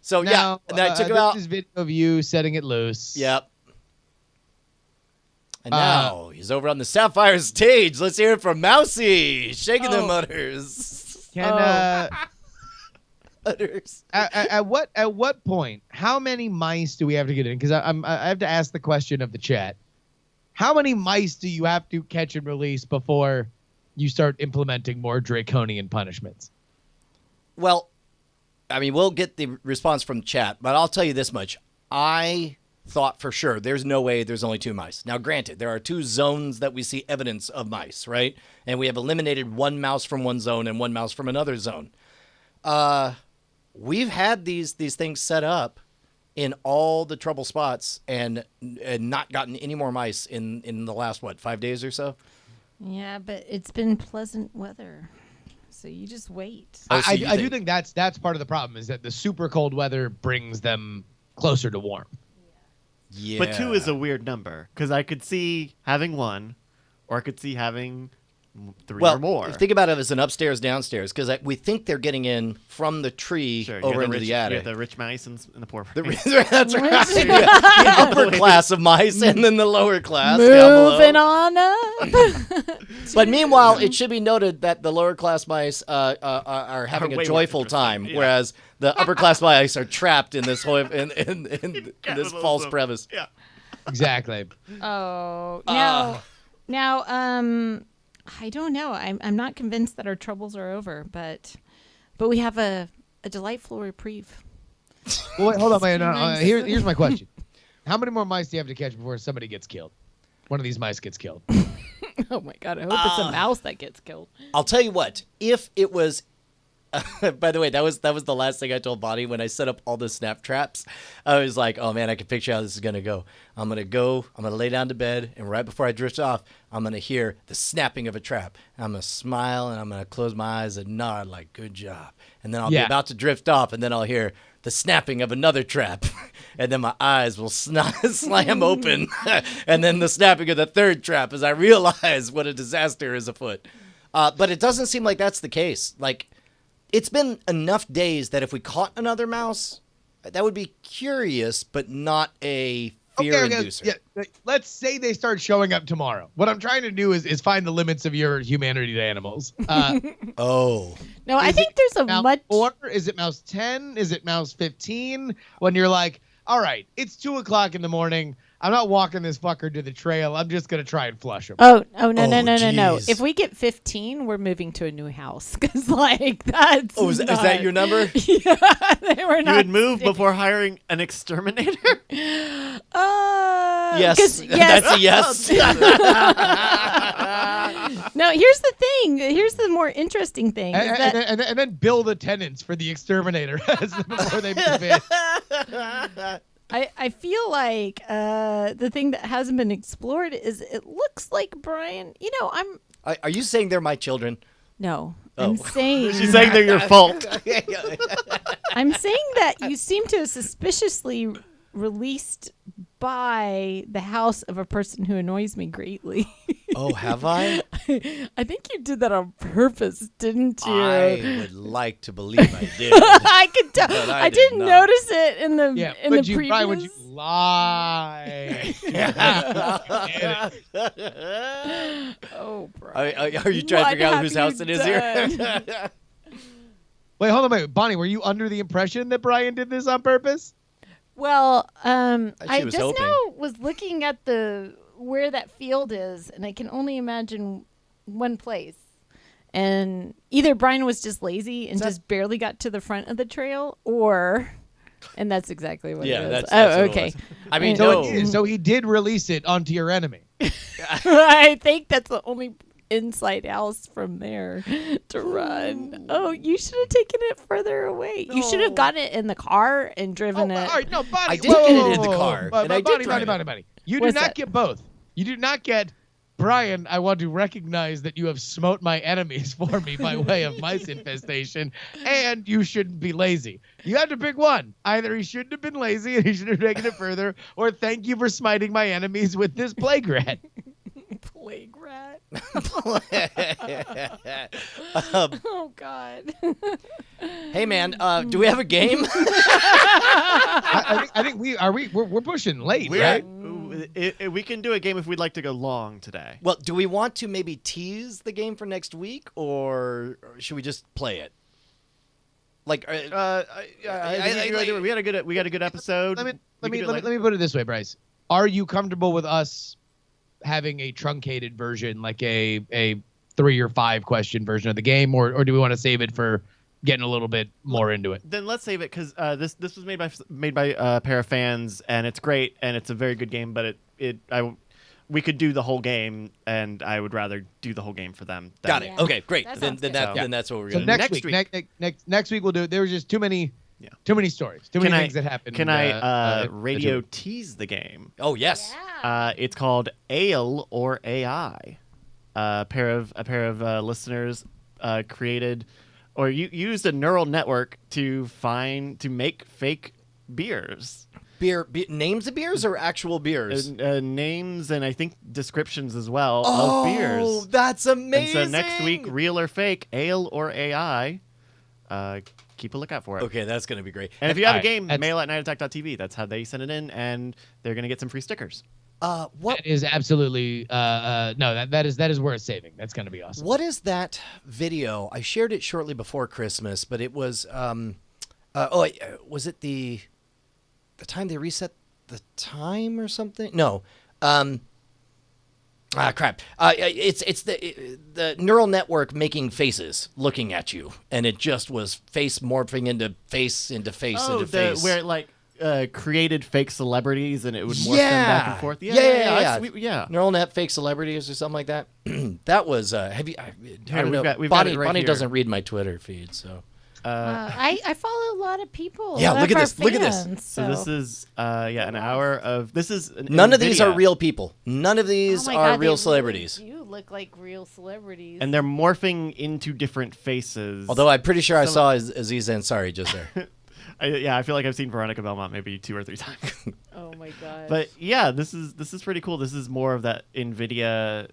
Speaker 4: So,
Speaker 2: Now,
Speaker 4: and I took him out.
Speaker 2: This is video of you setting it loose.
Speaker 4: Yep. And now he's over on the Sapphire stage. Let's hear it from Mousy, shaking them udders. Udders.
Speaker 2: At what point? How many mice do we have to get in? Because I have to ask the question of the chat. How many mice do you have to catch and release before you start implementing more draconian punishments?
Speaker 4: Well, I mean, we'll get the response from chat, but I'll tell you this much. I thought for sure there's no way there's only 2 mice. Now, granted, there are 2 zones that we see evidence of mice, right? And we have eliminated 1 mouse from one zone and 1 mouse from another zone. We've had these things set up in all the trouble spots and not gotten any more mice in the last, 5 days or so?
Speaker 7: Yeah, but it's been pleasant weather. So you just wait.
Speaker 2: I do think that's part of the problem is that the super cold weather brings them closer to warm.
Speaker 4: Yeah.
Speaker 1: But 2 is a weird number because I could see having 1, or I could see having 3 or more.
Speaker 4: Think about it as an upstairs, downstairs, because we think they're getting in from the tree over into the attic.
Speaker 1: You have the rich mice and the poor mice.
Speaker 4: That's right. The upper class of mice and then the lower class.
Speaker 7: Moving on up.
Speaker 4: But meanwhile, it should be noted that the lower class mice are having a joyful time, whereas the upper class mice are trapped in this in this false premise.
Speaker 1: Yeah.
Speaker 2: Exactly.
Speaker 7: Oh, now, I don't know. I'm not convinced that our troubles are over, but we have a delightful reprieve.
Speaker 2: Well, wait, hold on, man. Here's my question: how many more mice do you have to catch before somebody gets killed? One of these mice gets killed.
Speaker 7: Oh my god! I hope it's a mouse that gets killed.
Speaker 4: I'll tell you what. If it was. By the way, that was the last thing I told Bonnie when I set up all the snap traps. I was like, oh man, I can picture how this is gonna go. I'm gonna lay down to bed, and right before I drift off, I'm gonna hear the snapping of a trap. I'm gonna smile and I'm gonna close my eyes and nod like good job. And then I'll be about to drift off, and then I'll hear the snapping of another trap, and then my eyes will slam open, and then the snapping of the third trap as I realize what a disaster is afoot. But it doesn't seem like that's the case. Like. It's been enough days that if we caught another mouse, that would be curious, but not a fear inducer.
Speaker 2: Yeah, let's say they start showing up tomorrow. What I'm trying to do is find the limits of your humanity to animals.
Speaker 4: No,
Speaker 7: I think there's a
Speaker 2: mouse
Speaker 7: much.
Speaker 2: 4? Is it mouse 10? Is it mouse 15? When you're like, all right, it's 2:00 in the morning. I'm not walking this fucker to the trail. I'm just gonna try and flush him.
Speaker 7: No. If
Speaker 4: geez.
Speaker 7: we get 15, we're moving to a new house because that's.
Speaker 4: is that your number?
Speaker 7: Yeah, they were not.
Speaker 1: You would move before hiring an exterminator?
Speaker 4: Yes, that's a yes.
Speaker 7: No, here's the thing. Here's the more interesting thing.
Speaker 2: And then bill the tenants for the exterminator before they move in.
Speaker 7: I feel like the thing that hasn't been explored is it looks like Brian.
Speaker 4: Are you saying they're my children?
Speaker 7: No. I'm saying
Speaker 1: She's saying they're your fault.
Speaker 7: I'm saying that you seem to have suspiciously released by the house of a person who annoys me greatly.
Speaker 4: Oh, have I?
Speaker 7: I think you did that on purpose, didn't you?
Speaker 4: I would like to believe I did.
Speaker 7: I could tell.
Speaker 4: But
Speaker 7: I
Speaker 4: did
Speaker 7: didn't
Speaker 4: not.
Speaker 7: notice it in the
Speaker 2: Yeah,
Speaker 7: in the
Speaker 2: would you,
Speaker 7: previous.
Speaker 2: Brian, would you lie?
Speaker 7: Oh, Brian.
Speaker 4: Are you trying to figure out whose house it is here?
Speaker 7: here?
Speaker 2: Wait, hold on, wait, Bonnie. Were you under the impression that Brian did this on purpose?
Speaker 7: Well, I
Speaker 4: was
Speaker 7: just
Speaker 4: hoping.
Speaker 7: now was looking at where that field is, and I can only imagine one place. And either Brian was just lazy and just barely got to the front of the trail, and that's exactly what
Speaker 4: Yeah,
Speaker 7: it is.
Speaker 4: that's what it
Speaker 7: okay.
Speaker 4: was. I mean,
Speaker 2: So,
Speaker 4: no.
Speaker 2: so he did release it onto your enemy.
Speaker 7: I think that's the only inside house from there to run. Oh, you should have taken it further away. You should have gotten it in the car and driven
Speaker 2: All
Speaker 7: it.
Speaker 2: right, no, Bonnie.
Speaker 4: I did get it in the car,
Speaker 2: But,
Speaker 4: and I did
Speaker 2: Bonnie,
Speaker 4: drive
Speaker 2: Bonnie,
Speaker 4: it.
Speaker 2: Bonnie. You do
Speaker 7: What's
Speaker 2: not
Speaker 7: that?
Speaker 2: get both. You do not get, Brian, I want to recognize that you have smote my enemies for me by way of mice infestation, and you shouldn't be lazy. You have to pick one. Either he shouldn't have been lazy and he should have taken it further, or thank you for smiting my enemies with this plague rat.
Speaker 7: Plague rat.
Speaker 4: Um,
Speaker 7: Oh God.
Speaker 4: hey, man, do we have a game?
Speaker 2: I think we're pushing late, right?
Speaker 1: We can do a game if we'd like to go long today.
Speaker 4: Well, do we want to maybe tease the game for next week, or should we just play it? Like,
Speaker 1: I think we got a good episode.
Speaker 2: Let
Speaker 1: We
Speaker 2: me
Speaker 1: can do it later.
Speaker 2: let me put it this way, Bryce. Are you comfortable with us having a truncated version, like a 3 or 5 question version of the game, or do we want to save it for getting a little bit more into it?
Speaker 1: Then let's save it because this was made by a pair of fans, and it's great and it's a very good game. But we could do the whole game, and I would rather do the whole game for them.
Speaker 4: got it.
Speaker 7: Yeah.
Speaker 4: Okay, great.
Speaker 7: That
Speaker 4: Then
Speaker 7: sounds
Speaker 4: then,
Speaker 7: good.
Speaker 4: then that's what we're
Speaker 2: So
Speaker 4: gonna do.
Speaker 2: next week, next week we'll do it. There was just too many stories, too many things that happened.
Speaker 1: Can I radio tease the game?
Speaker 4: Oh yes.
Speaker 1: It's called Ale or AI. A pair of listeners created or used a neural network to make fake beers.
Speaker 4: Names of beers or actual beers?
Speaker 1: Names and I think descriptions as well
Speaker 4: Oh,
Speaker 1: of beers.
Speaker 4: that's amazing.
Speaker 1: And so next week, real or fake, ale or AI. Keep a lookout for it.
Speaker 4: Okay, that's gonna be great.
Speaker 1: And if you have a
Speaker 2: Alright,
Speaker 1: game,
Speaker 2: that's-
Speaker 1: mail at nightattack.tv. That's how they send it in, and they're gonna get some free stickers.
Speaker 4: What
Speaker 2: That is absolutely no. That is worth saving. That's gonna be awesome.
Speaker 4: What is that video? I shared it shortly before Christmas, but it was was it the time they reset the time or something? No. Crap. It's the neural network making faces looking at you, and it just was face morphing into face into face into face.
Speaker 1: Where it like created fake celebrities and it would morph them back and forth. Yeah.
Speaker 4: Neural net fake celebrities or something like that. That was. Have you? I don't know.
Speaker 1: we've got
Speaker 4: Bonnie
Speaker 1: it right
Speaker 4: Bonnie
Speaker 1: here.
Speaker 4: doesn't read my Twitter feed, so.
Speaker 7: I follow a lot of people.
Speaker 4: Yeah,
Speaker 7: a lot
Speaker 4: look
Speaker 7: of
Speaker 4: at
Speaker 7: our
Speaker 4: this, look at this.
Speaker 7: fans,
Speaker 1: So this is an hour of this is
Speaker 4: None of these are
Speaker 1: NVIDIA.
Speaker 4: real people. None of these
Speaker 7: Oh my
Speaker 4: are
Speaker 7: God,
Speaker 4: real
Speaker 7: they
Speaker 4: celebrities.
Speaker 7: Really do look like real celebrities.
Speaker 1: and they're morphing into different faces.
Speaker 4: Although I'm pretty sure I saw Aziz Ansari just there.
Speaker 1: I feel like I've seen Veronica Belmont maybe 2 or 3 times.
Speaker 7: oh my God.
Speaker 1: But yeah, this is pretty cool. This is more of that NVIDIA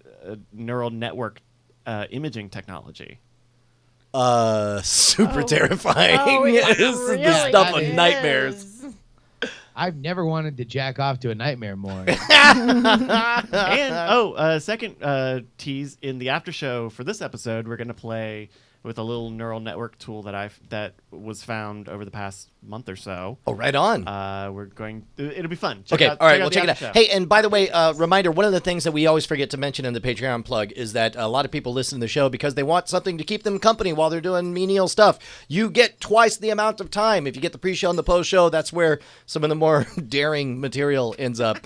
Speaker 1: neural network imaging technology.
Speaker 4: Super terrifying.
Speaker 7: Oh, it
Speaker 4: This is the
Speaker 7: really
Speaker 4: stuff of
Speaker 7: is.
Speaker 4: nightmares.
Speaker 2: I've never wanted to jack off to a nightmare more.
Speaker 1: And second tease in the after show for this episode, we're gonna play with a little neural network tool that was found over the past month or so.
Speaker 4: Oh, right on.
Speaker 1: It'll be fun.
Speaker 4: Okay, all right, we'll
Speaker 1: the
Speaker 4: check it out.
Speaker 1: after show.
Speaker 4: Hey, and by the way, reminder, one of the things that we always forget to mention in the Patreon plug is that a lot of people listen to the show because they want something to keep them company while they're doing menial stuff. You get twice the amount of time. If you get the pre-show and the post-show, that's where some of the more daring material ends up.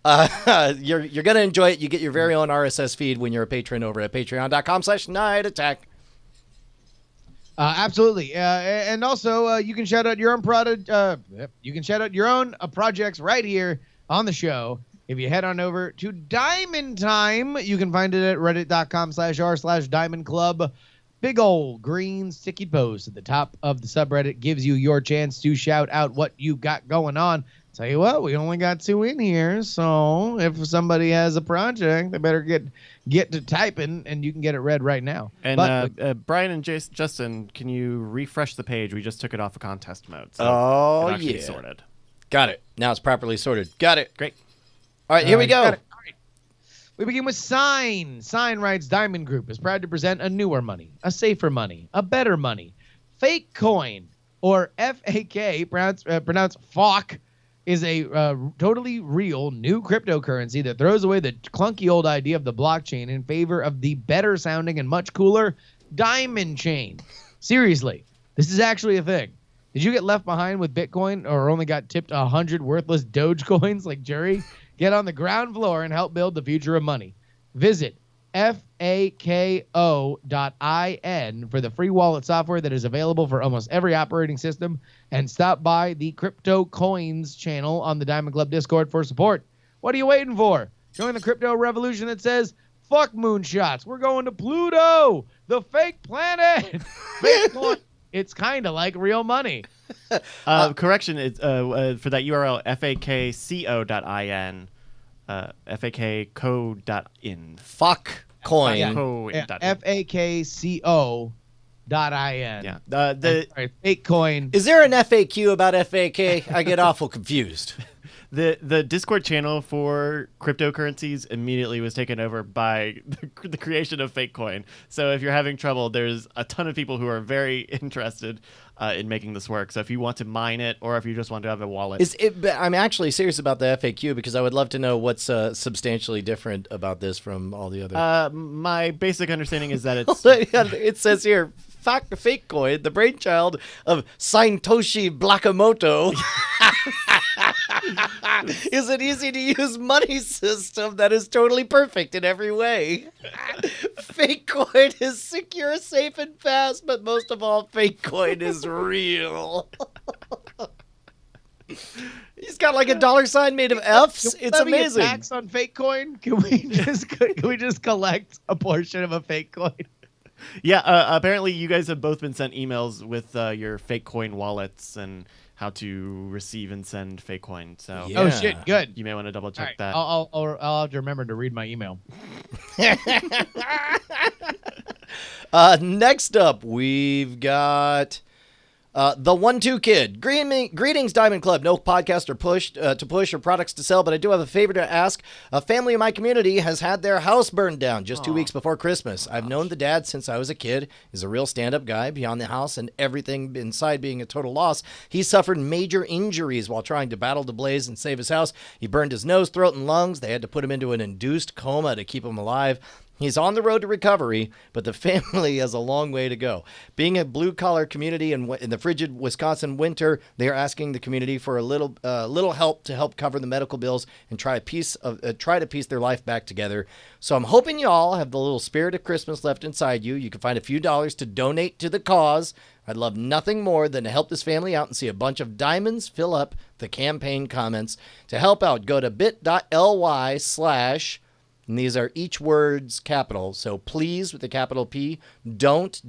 Speaker 4: You're going to enjoy it. You get your very own RSS feed when you're a patron over at patreon.com/nightattack.
Speaker 2: Absolutely, and also you can shout out your own product. You can shout out your own projects right here on the show. If you head on over to Diamond Time, you can find it at reddit.com/r/Diamond Club. big old green sticky post at the top of the subreddit gives you your chance to shout out what you got going on. Tell you what, we only got 2 in here, so if somebody has a project, they better get to typing, and you can get it read right now.
Speaker 1: And Brian and Justin, can you refresh the page? We just took it off of contest mode. So
Speaker 4: Oh,
Speaker 1: it actually
Speaker 4: yeah.
Speaker 1: sorted.
Speaker 4: Got it. Now it's properly sorted. Got it.
Speaker 1: Great.
Speaker 4: All right, here we go.
Speaker 2: Got it. All right. We begin with Sign. Sign writes, Diamond Group is proud to present a newer money, a safer money, a better money. Fake coin, or FAK, pronounced FOC, is a totally real new cryptocurrency that throws away the clunky old idea of the blockchain in favor of the better sounding and much cooler diamond chain. Seriously, this is actually a thing. Did you get left behind with Bitcoin or only got tipped 100 worthless Dogecoins like Jury? Get on the ground floor and help build the future of money. Visit FAKO.IN for the free wallet software that is available for almost every operating system, and stop by the Crypto Coins channel on the Diamond Club Discord for support. What are you waiting for? Join the crypto revolution that says, fuck moonshots. We're going to Pluto, the fake planet. Fake coin. It's kind of like real money.
Speaker 1: Correction, it's for that URL, fakco.in, fakco.in.
Speaker 4: Fuck coin.
Speaker 2: FAKCO.IN.
Speaker 1: Yeah.
Speaker 2: Sorry, fake coin.
Speaker 4: Is there an FAQ about FAK? I get awful confused.
Speaker 1: The Discord channel for cryptocurrencies immediately was taken over by the creation of fake coin. So if you're having trouble, there's a ton of people who are very interested in making this work. So if you want to mine it, or if you just want to have a wallet,
Speaker 4: I'm actually serious about the FAQ because I would love to know what's substantially different about this from all the other.
Speaker 1: my basic understanding is that it's
Speaker 4: It says here, fake coin, the brainchild of Satoshi Nakamoto, is an easy-to-use money system that is totally perfect in every way. Fake coin is secure, safe, and fast, but most of all, fake coin is real. He's got like a dollar sign made of F's. It's amazing.
Speaker 2: Tax on fake coin? Can we just collect a portion of a fake coin?
Speaker 1: Yeah, apparently you guys have both been sent emails with your fake coin wallets and how to receive and send fake coin. So
Speaker 4: Yeah.
Speaker 2: Oh shit, good.
Speaker 1: you may want to double check
Speaker 2: All right,
Speaker 1: that.
Speaker 2: I'll have to remember to read my email.
Speaker 4: Next up, we've got the 1-2 Kid. Greetings, Diamond Club. No podcast to push or products to sell, but I do have a favor to ask. A family in my community has had their house burned down just 2 weeks before Christmas. I've known the dad since I was a kid. He's a real stand-up guy. Beyond the house and everything inside being a total loss, he suffered major injuries while trying to battle the blaze and save his house. He burned his nose, throat, and lungs. They had to put him into an induced coma to keep him alive. He's on the road to recovery, but the family has a long way to go. Being a blue-collar community in the frigid Wisconsin winter, they are asking the community for a little help to help cover the medical bills and try to piece their life back together. So I'm hoping you all have the little spirit of Christmas left inside you. You can find a few dollars to donate to the cause. I'd love nothing more than to help this family out and see a bunch of diamonds fill up the campaign comments. To help out, go to bit.ly/ and these are each word's capital. So please with the capital P, don't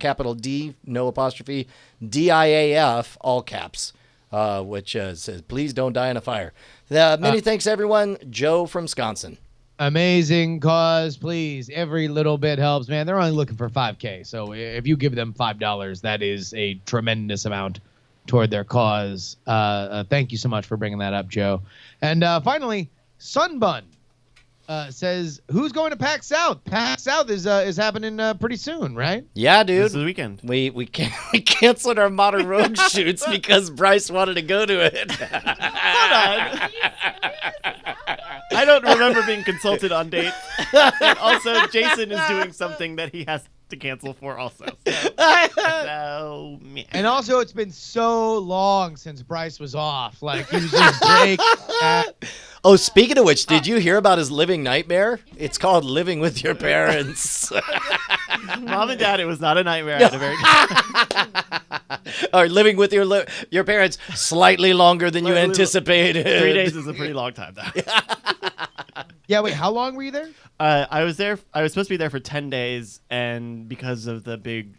Speaker 4: capital D, no apostrophe, DIAF, all caps, which says, please don't die in a fire. Many thanks, everyone. Joe from Wisconsin.
Speaker 2: Amazing cause, please. Every little bit helps, man. They're only looking for $5,000. So if you give them $5, that is a tremendous amount toward their cause. Thank you so much for bringing that up, Joe. And finally, Sunbun. Says, who's going to PAX South? PAX South is happening pretty soon, right?
Speaker 4: Yeah, dude.
Speaker 1: This is the weekend.
Speaker 4: We canceled our Modern Rogue shoots because Bryce wanted to go to it.
Speaker 1: Hold on. I don't remember being consulted on dates. And also, Jason is doing something that he has to cancel for also. So, man.
Speaker 2: And also, it's been so long since Bryce was off. Like, he was just break.
Speaker 4: Oh, speaking of which, did you hear about his living nightmare? It's called living with your parents.
Speaker 1: Mom and Dad, it was not a nightmare. I had a very
Speaker 4: Or living with your parents slightly longer than you anticipated.
Speaker 1: 3 days is a pretty long time, though.
Speaker 2: Yeah, wait, how long were you there?
Speaker 1: I was there. I was supposed to be there for 10 days, and because of the big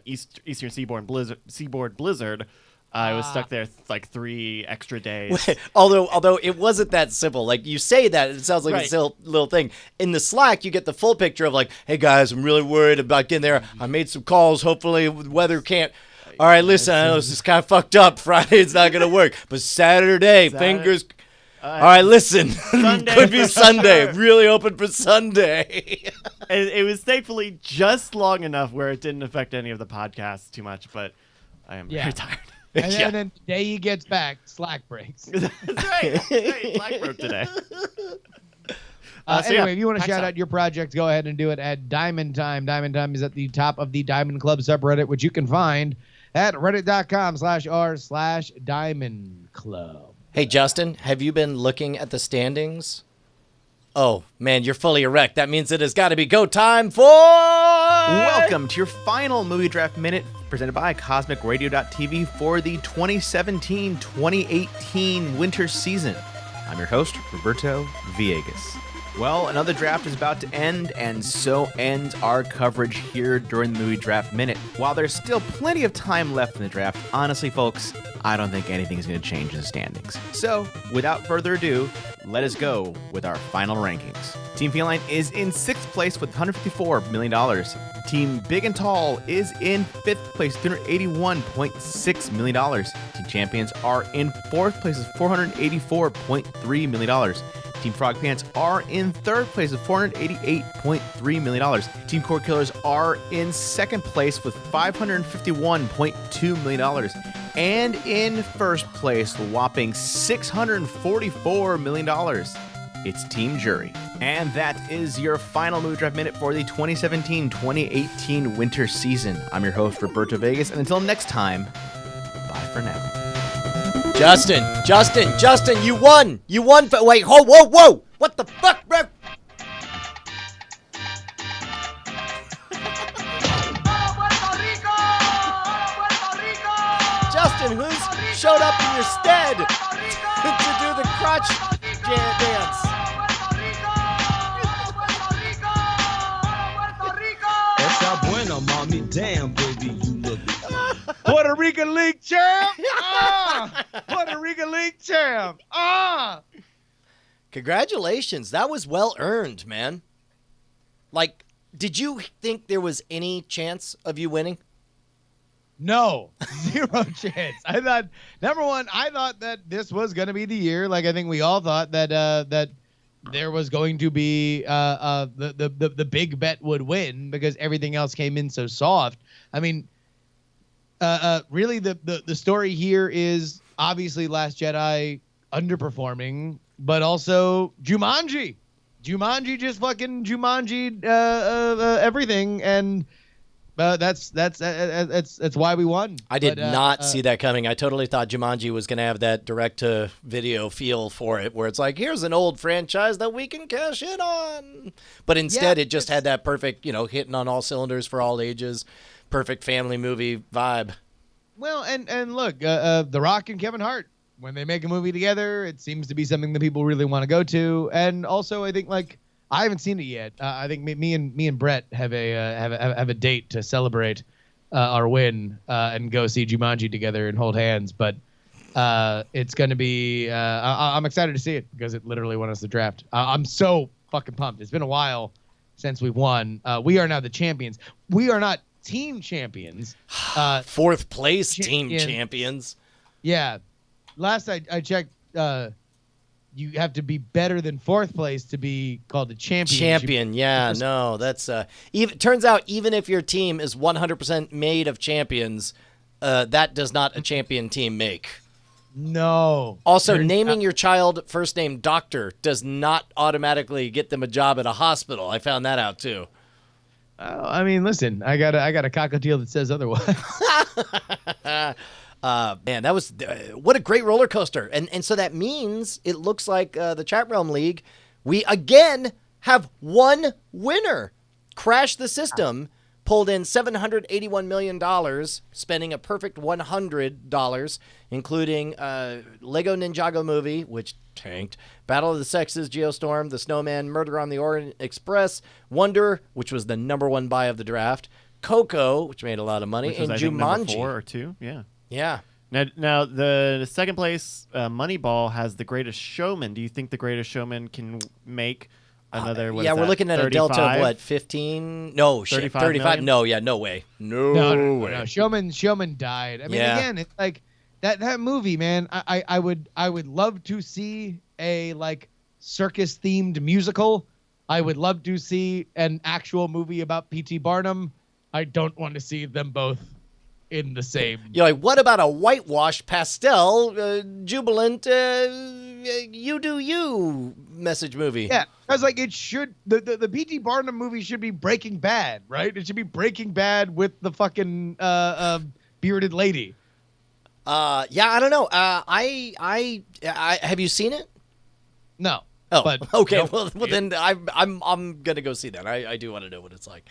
Speaker 1: Eastern Seaboard blizzard, I was stuck there like 3 extra days.
Speaker 4: Although it wasn't that simple. Like, you say that, it sounds like
Speaker 1: Right.
Speaker 4: a silly little thing. In the Slack, you get the full picture of like, hey guys, I'm really worried about getting there. I made some calls. Hopefully the weather can't. All right, listen, I know this is kind of fucked up. Friday, it's not going to work. But Saturday, fingers... All right, listen.
Speaker 1: Sunday
Speaker 4: Could be
Speaker 1: for
Speaker 4: Sunday.
Speaker 1: sure.
Speaker 4: Really open for Sunday.
Speaker 1: And it was thankfully just long enough where it didn't affect any of the podcasts too much, but I am
Speaker 2: Yeah.
Speaker 1: very tired.
Speaker 2: And
Speaker 4: Yeah.
Speaker 2: then the day he gets back, Slack breaks.
Speaker 1: That's right. Black broke today. So
Speaker 2: Anyway,
Speaker 1: yeah,
Speaker 2: if you want to
Speaker 1: Pax
Speaker 2: shout
Speaker 1: out.
Speaker 2: out your project, go ahead and do it at Diamond Time. Diamond Time is at the top of the Diamond Club subreddit, which you can find at reddit.com/r/Diamond Club.
Speaker 4: Hey, Justin, have you been looking at the standings? Oh, man, you're fully erect. That means it has got to be go time for...
Speaker 8: Welcome to your final Movie Draft Minute presented by CosmicRadio.tv for the 2017-2018 winter season. I'm your host, Roberto Villegas. Well, another draft is about to end, and so ends our coverage here during the Movie Draft Minute. While there's still plenty of time left in the draft, honestly, folks, I don't think anything is going to change in the standings. So, without further ado, let us go with our final rankings. Team Feline is in 6th place with $154 million. Team Big and Tall is in 5th place with $281.6 million. Team Champions are in 4th place with $484.3 million. Team Frog Pants are in 3rd place with $488.3 million. Team Core Killers are in 2nd place with $551.2 million. And in 1st place, a whopping $644 million. It's Team Jury. And that is your final Movie Draft Minute for the 2017-2018 winter season. I'm your host, Roberto Vegas, and until next time, bye for now.
Speaker 4: Justin, you won. You won. Wait, whoa. What the fuck, bro? Justin, who's showed up in your stead to do the crotch dance?
Speaker 9: Esa buena, mommy. Damn, baby, you look.
Speaker 2: Puerto Rican League champ! Puerto Rican League champ!
Speaker 4: Congratulations. That was well earned, man. Like, did you think there was any chance of you winning?
Speaker 2: No, 0 chance. I thought, number one, that this was going to be the year. Like, I think we all thought that that there was going to be the big bet would win because everything else came in so soft. I mean, really the story here is obviously Last Jedi underperforming, but also Jumanji just fucking Jumanji'd everything, and that's why we won.
Speaker 4: I did not see that coming. I totally thought Jumanji was going to have that direct-to-video feel for it, where it's like, here's an old franchise that we can cash in on. But instead, it just had that perfect, hitting on all cylinders for all ages, perfect family movie vibe.
Speaker 2: Well, and look, The Rock and Kevin Hart, when they make a movie together, it seems to be something that people really want to go to. And also, I think, like, I haven't seen it yet. I think me and Brett have a date to celebrate our win and go see Jumanji together and hold hands. But it's going to be I'm excited to see it because it literally won us the draft. I'm so fucking pumped. It's been a while since we've won. We are now the champions. We are not team champions.
Speaker 4: 4th place team champions.
Speaker 2: Yeah. Last I checked, you have to be better than 4th place to be called a champion.
Speaker 4: Yeah, no, that's turns out even if your team is 100% made of champions, that does not a champion team make.
Speaker 2: No.
Speaker 4: Also, naming your child first name Doctor does not automatically get them a job at a hospital. I found that out too.
Speaker 2: I mean, listen, I got a cockatiel that says otherwise.
Speaker 4: Man, that was what a great roller coaster. And so that means it looks like the Chat Realm League, we again have one winner. Crash the System pulled in $781 million, spending a perfect $100, including Lego Ninjago movie, which tanked, Battle of the Sexes, Geostorm, The Snowman, Murder on the Orient Express, Wonder, which was the #1 buy of the draft, Coco, which made a lot of money,
Speaker 1: Which was,
Speaker 4: and
Speaker 1: I think, number
Speaker 4: Jumanji.
Speaker 1: 4 or 2. Yeah.
Speaker 4: Yeah.
Speaker 1: Now the second place, Moneyball, has The Greatest Showman. Do you think The Greatest Showman can make another? What
Speaker 4: Yeah,
Speaker 1: is
Speaker 4: we're
Speaker 1: that,
Speaker 4: looking at
Speaker 1: 35?
Speaker 4: a delta of what, 15? No, shit,
Speaker 1: 35
Speaker 4: 35.
Speaker 1: million?
Speaker 4: No, yeah, no way.
Speaker 2: No. Showman died. I mean,
Speaker 4: Yeah.
Speaker 2: again, it's like that movie, man. I would love to see a like circus themed musical. I would love to see an actual movie about P.T. Barnum. I don't want to see them both in the same.
Speaker 4: You're like, what about a whitewashed pastel, jubilant, you do you message movie?
Speaker 2: Yeah, I was like, it should the P.T. Barnum movie should be Breaking Bad, right? It should be Breaking Bad with the fucking bearded lady.
Speaker 4: Yeah, I don't know. I have you seen it?
Speaker 2: No.
Speaker 4: Oh,
Speaker 2: but
Speaker 4: okay.
Speaker 2: no,
Speaker 4: Well, then I'm gonna go see that. I do want to know what it's like.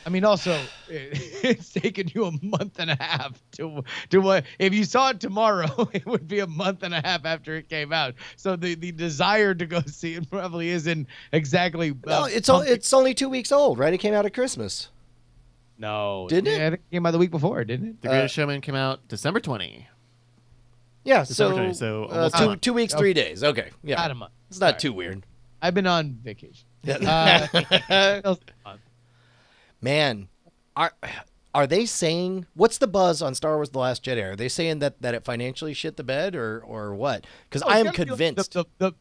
Speaker 2: I mean, also, it's taken you a month and a half to what? If you saw it tomorrow, it would be a month and a half after it came out. So the desire to go see it probably isn't exactly.
Speaker 4: No, it's only 2 weeks old, right? It came out at Christmas.
Speaker 2: No,
Speaker 4: Didn't it?
Speaker 2: I think it came out the week before, didn't it?
Speaker 1: The Greatest Showman came out December 20.
Speaker 4: Yeah,
Speaker 1: December
Speaker 4: so
Speaker 1: 20, so almost a month.
Speaker 4: 2 weeks, 3 days. Okay, yeah,
Speaker 2: Not a month.
Speaker 4: it's not
Speaker 2: Sorry.
Speaker 4: too weird.
Speaker 2: I've been on vacation.
Speaker 4: Man, are they saying, what's the buzz on Star Wars: The Last Jedi? Are they saying that it financially shit the bed or what? Because I am convinced.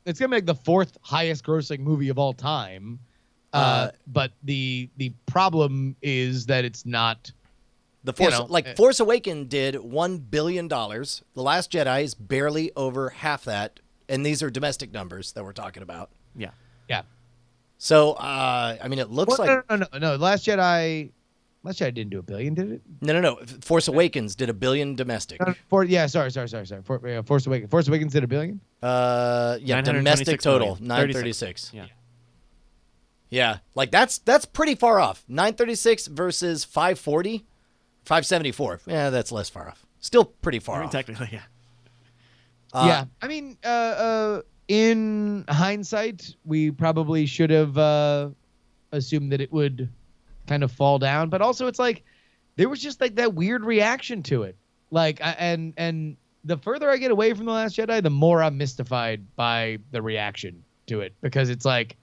Speaker 2: It's gonna make the 4th highest grossing movie of all time. But the problem is that it's not.
Speaker 4: The Force, Force Awakens did $1 billion. The Last Jedi is barely over half that, and these are domestic numbers that we're talking about.
Speaker 1: Yeah.
Speaker 2: Yeah.
Speaker 4: So, I mean, it looks like
Speaker 2: No. Last Jedi didn't do $1 billion, did it?
Speaker 4: no. Force Awakens did $1 billion domestic.
Speaker 2: Sorry. Force Awakens. Force Awakens did $1 billion.
Speaker 4: Yeah, domestic
Speaker 1: 926
Speaker 4: total
Speaker 1: million.
Speaker 4: 936.
Speaker 1: Yeah.
Speaker 4: Yeah, like that's pretty far off. 936 versus 540, 574. Yeah, that's less far off. Still pretty far
Speaker 1: I mean,
Speaker 4: off.
Speaker 1: technically, yeah.
Speaker 2: Yeah. I mean, in hindsight, we probably should have assumed that it would kind of fall down. But also, it's like there was just like that weird reaction to it. Like, and the further I get away from The Last Jedi, the more I'm mystified by the reaction to it, because it's like,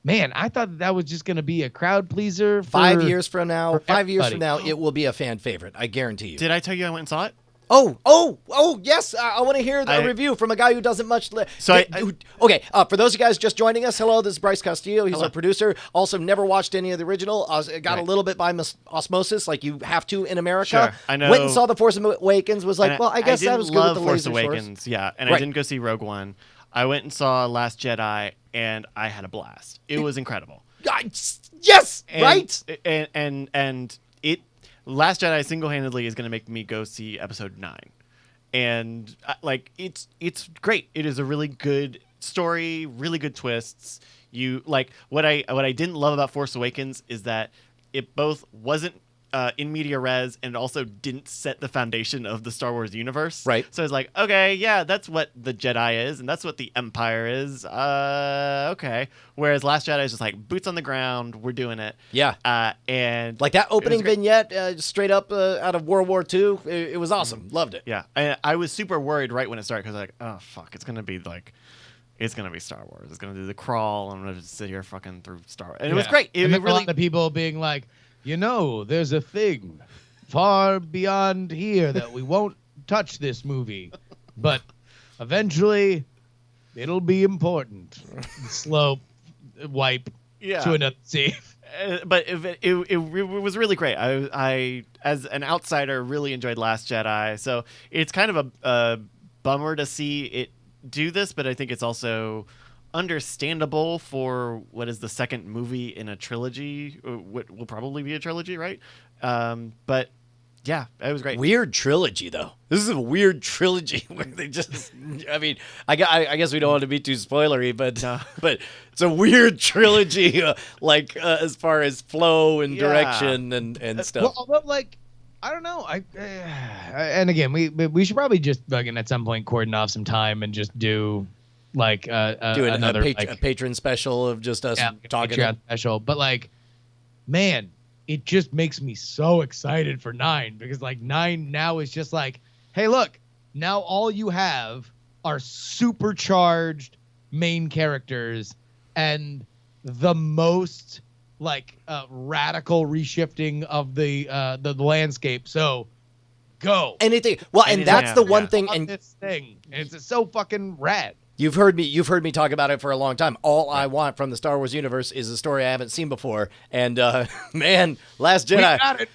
Speaker 2: man, I thought that was just going to be a crowd pleaser.
Speaker 4: 5 years from now,
Speaker 2: everybody.
Speaker 4: it will be a fan favorite. I guarantee you.
Speaker 1: Did I tell you I went and saw it?
Speaker 4: Oh, yes. I want to hear a review from a guy who doesn't much. Okay. For those of you guys just joining us, hello. This is Bryce Castillo. He's our producer. Also, never watched any of the original. Got a little bit by osmosis, like you have to in America.
Speaker 1: Sure, I know.
Speaker 4: Went and saw The Force Awakens. Was like, well, I guess that was good with the
Speaker 1: Force
Speaker 4: laser
Speaker 1: Awakens.
Speaker 4: source.
Speaker 1: Yeah, and
Speaker 4: Right.
Speaker 1: I didn't go see Rogue One. I went and saw Last Jedi, and I had a blast. It was incredible.
Speaker 4: Yes,
Speaker 1: And,
Speaker 4: right.
Speaker 1: And it Last Jedi single-handedly is going to make me go see Episode 9, and it's great. It is a really good story, really good twists. You like what I didn't love about Force Awakens is that it both wasn't in media res and also didn't set the foundation of the Star Wars universe.
Speaker 4: Right.
Speaker 1: So it's like, okay, yeah, that's what the Jedi is, and that's what the Empire is. Okay. Whereas Last Jedi is just like boots on the ground. We're doing it.
Speaker 4: Yeah.
Speaker 1: And
Speaker 4: Like that opening
Speaker 1: great.
Speaker 4: vignette, straight up out of World War II. It was awesome. Loved it.
Speaker 1: Yeah, I was super worried right when it started because like, oh fuck, it's gonna be Star Wars. It's gonna do the crawl. I'm gonna just sit here fucking through Star Wars, and it was great. It
Speaker 2: and then
Speaker 1: really
Speaker 2: a lot of people being like, there's a thing far beyond here that we won't touch this movie, but eventually it'll be important. Slow wipe to another scene.
Speaker 1: But it was really great. I as an outsider really enjoyed Last Jedi, so it's kind of a bummer to see it do this, but I think it's also understandable for what is the second movie in a trilogy, what will probably be a trilogy, right? But
Speaker 4: Yeah, it was great.
Speaker 10: Weird trilogy, though. This is a weird trilogy where they just, I mean, I guess we don't want to be too spoilery, but it's a weird trilogy, as far as flow and direction and stuff.
Speaker 2: Well, although, like, I don't know. And again, we should probably just fucking at some point cordon off some time and just do like another
Speaker 10: a patron special of just us talking.
Speaker 2: Patreon special, but like, man, it just makes me so excited for 9 because like 9 now is just like, hey, look, now all you have are supercharged main characters and the most like radical reshifting of the landscape. So go
Speaker 10: anything. Well, and that's the one thing.
Speaker 2: And this thing, and it's so fucking rad.
Speaker 10: You've heard me talk about it for a long time. All I want from the Star Wars universe is a story I haven't seen before. And man, Last Jedi.
Speaker 2: We got it.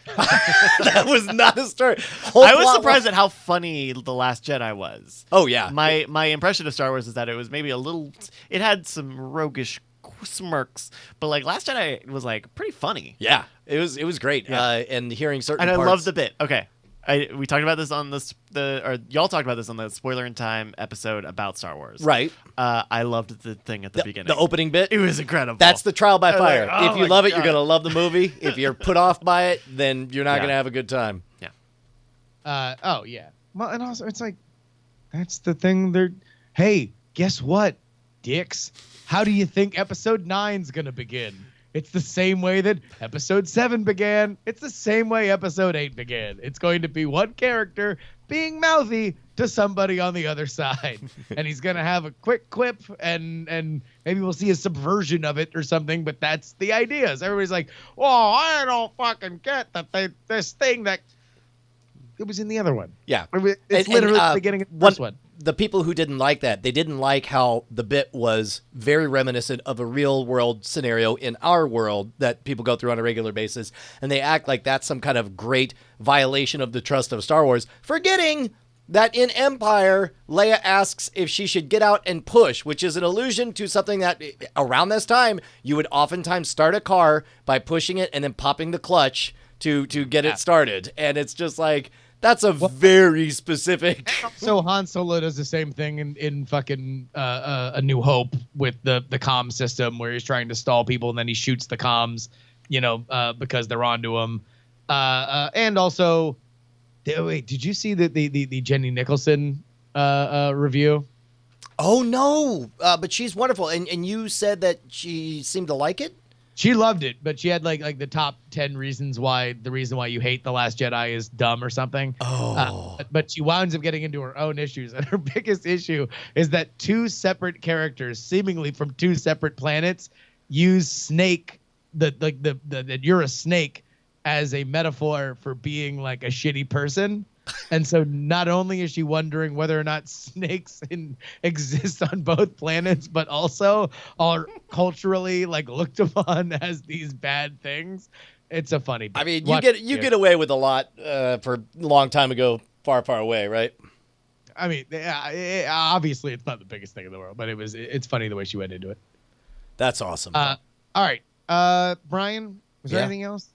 Speaker 10: That was not a story.
Speaker 1: I was surprised at how funny The Last Jedi was.
Speaker 10: Oh yeah.
Speaker 1: My impression of Star Wars is that it was maybe a little. It had some roguish smirks, but like Last Jedi was like pretty funny.
Speaker 10: Yeah, it was great.
Speaker 1: Yeah.
Speaker 10: And hearing certain
Speaker 1: and I
Speaker 10: parts.
Speaker 1: love the bit. Okay. We talked about this on y'all talked about this on the Spoiler in Time episode about Star Wars.
Speaker 10: Right.
Speaker 1: I loved the thing at the beginning.
Speaker 10: The opening bit.
Speaker 1: It was incredible.
Speaker 10: That's the trial by fire.
Speaker 1: like, oh
Speaker 10: if you
Speaker 1: my
Speaker 10: love it,
Speaker 1: God.
Speaker 10: you're going to love the movie. If you're put off by it, then you're not
Speaker 1: Yeah.
Speaker 10: going to have a good time.
Speaker 1: Yeah.
Speaker 2: Oh yeah. Well, and also it's like, that's the thing. Hey, guess what, dicks? How do you think episode 9's gonna begin? It's the same way that episode 7 began. It's the same way episode 8 began. It's going to be one character being mouthy to somebody on the other side. And he's going to have a quick quip and maybe we'll see a subversion of it or something, but that's the idea. So everybody's like, oh, I don't fucking get that this thing that it was in the other one.
Speaker 10: Yeah.
Speaker 2: It's literally the beginning of the first one.
Speaker 10: The people who didn't like that, they didn't like how the bit was very reminiscent of a real world scenario in our world that people go through on a regular basis. And they act like that's some kind of great violation of the trust of Star Wars, forgetting that in Empire, Leia asks if she should get out and push, which is an allusion to something that around this time, you would oftentimes start a car by pushing it and then popping the clutch to get it started. And it's just like, that's a very specific.
Speaker 2: So Han Solo does the same thing in fucking A New Hope with the comm system where he's trying to stall people and then he shoots the comms, because they're onto him. And also, wait, did you see the Jenny Nicholson review?
Speaker 10: Oh no, but she's wonderful, and you said that she seemed to like it.
Speaker 2: She loved it, but she had like the top 10 reasons why you hate The Last Jedi is dumb or something.
Speaker 10: Oh.
Speaker 2: But she winds up getting into her own issues, and her biggest issue is that 2 separate characters, seemingly from 2 separate planets, use snake, that you're a snake, as a metaphor for being like a shitty person. And so not only is she wondering whether or not snakes exist on both planets, but also are culturally like looked upon as these bad things. It's a funny bit.
Speaker 10: I mean, you get away with a lot for a long time ago, far, far away, right?
Speaker 2: I mean, obviously it's not the biggest thing in the world, but it's funny the way she went into it.
Speaker 10: That's awesome.
Speaker 2: All right. Brian, was there anything else?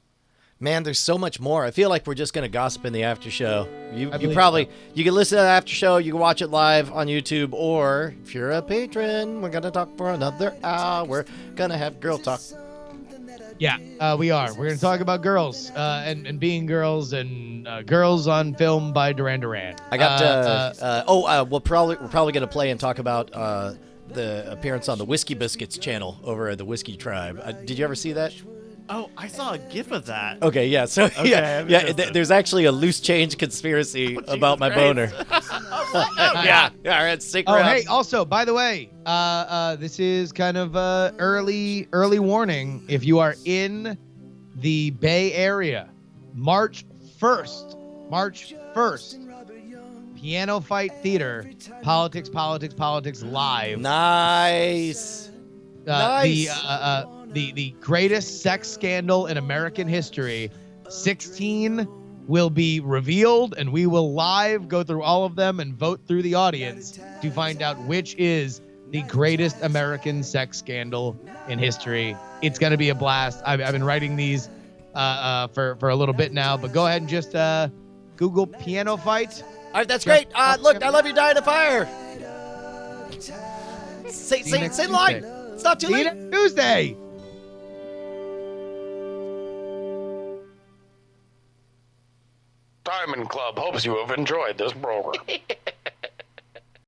Speaker 10: Man, there's so much more. I feel like we're just going to gossip in the after show. You can listen to the after show. You can watch it live on YouTube, or if you're a patron, we're going to talk for another hour. We're going to have girl talk.
Speaker 2: Yeah, we are. We're going to talk about girls and being girls and girls on film by Duran Duran.
Speaker 10: I got we're probably going to play and talk about the appearance on the Whiskey Biscuits channel over at the Whiskey Tribe. Did you ever see that?
Speaker 1: Oh, I saw a GIF of that.
Speaker 10: Okay, yeah. So there's actually a loose change conspiracy about my boner. Yeah. All right, stick around.
Speaker 2: Oh, hey, also, by the way, this is kind of early warning. If you are in the Bay Area, March 1st, Piano Fight Theater, Politics Live.
Speaker 10: Nice.
Speaker 2: Nice. The greatest sex scandal in American history. 16 will be revealed, and we will live go through all of them and vote through the audience to find out which is the greatest American sex scandal in history. It's going to be a blast. I've been writing these for a little bit now, but go ahead and just Google piano fight.
Speaker 4: All right, that's great. Look, I love you, Die in a Fire. Say the line. It's not too
Speaker 2: See you
Speaker 4: late.
Speaker 2: next Tuesday.
Speaker 11: Diamond Club hopes you have enjoyed this program.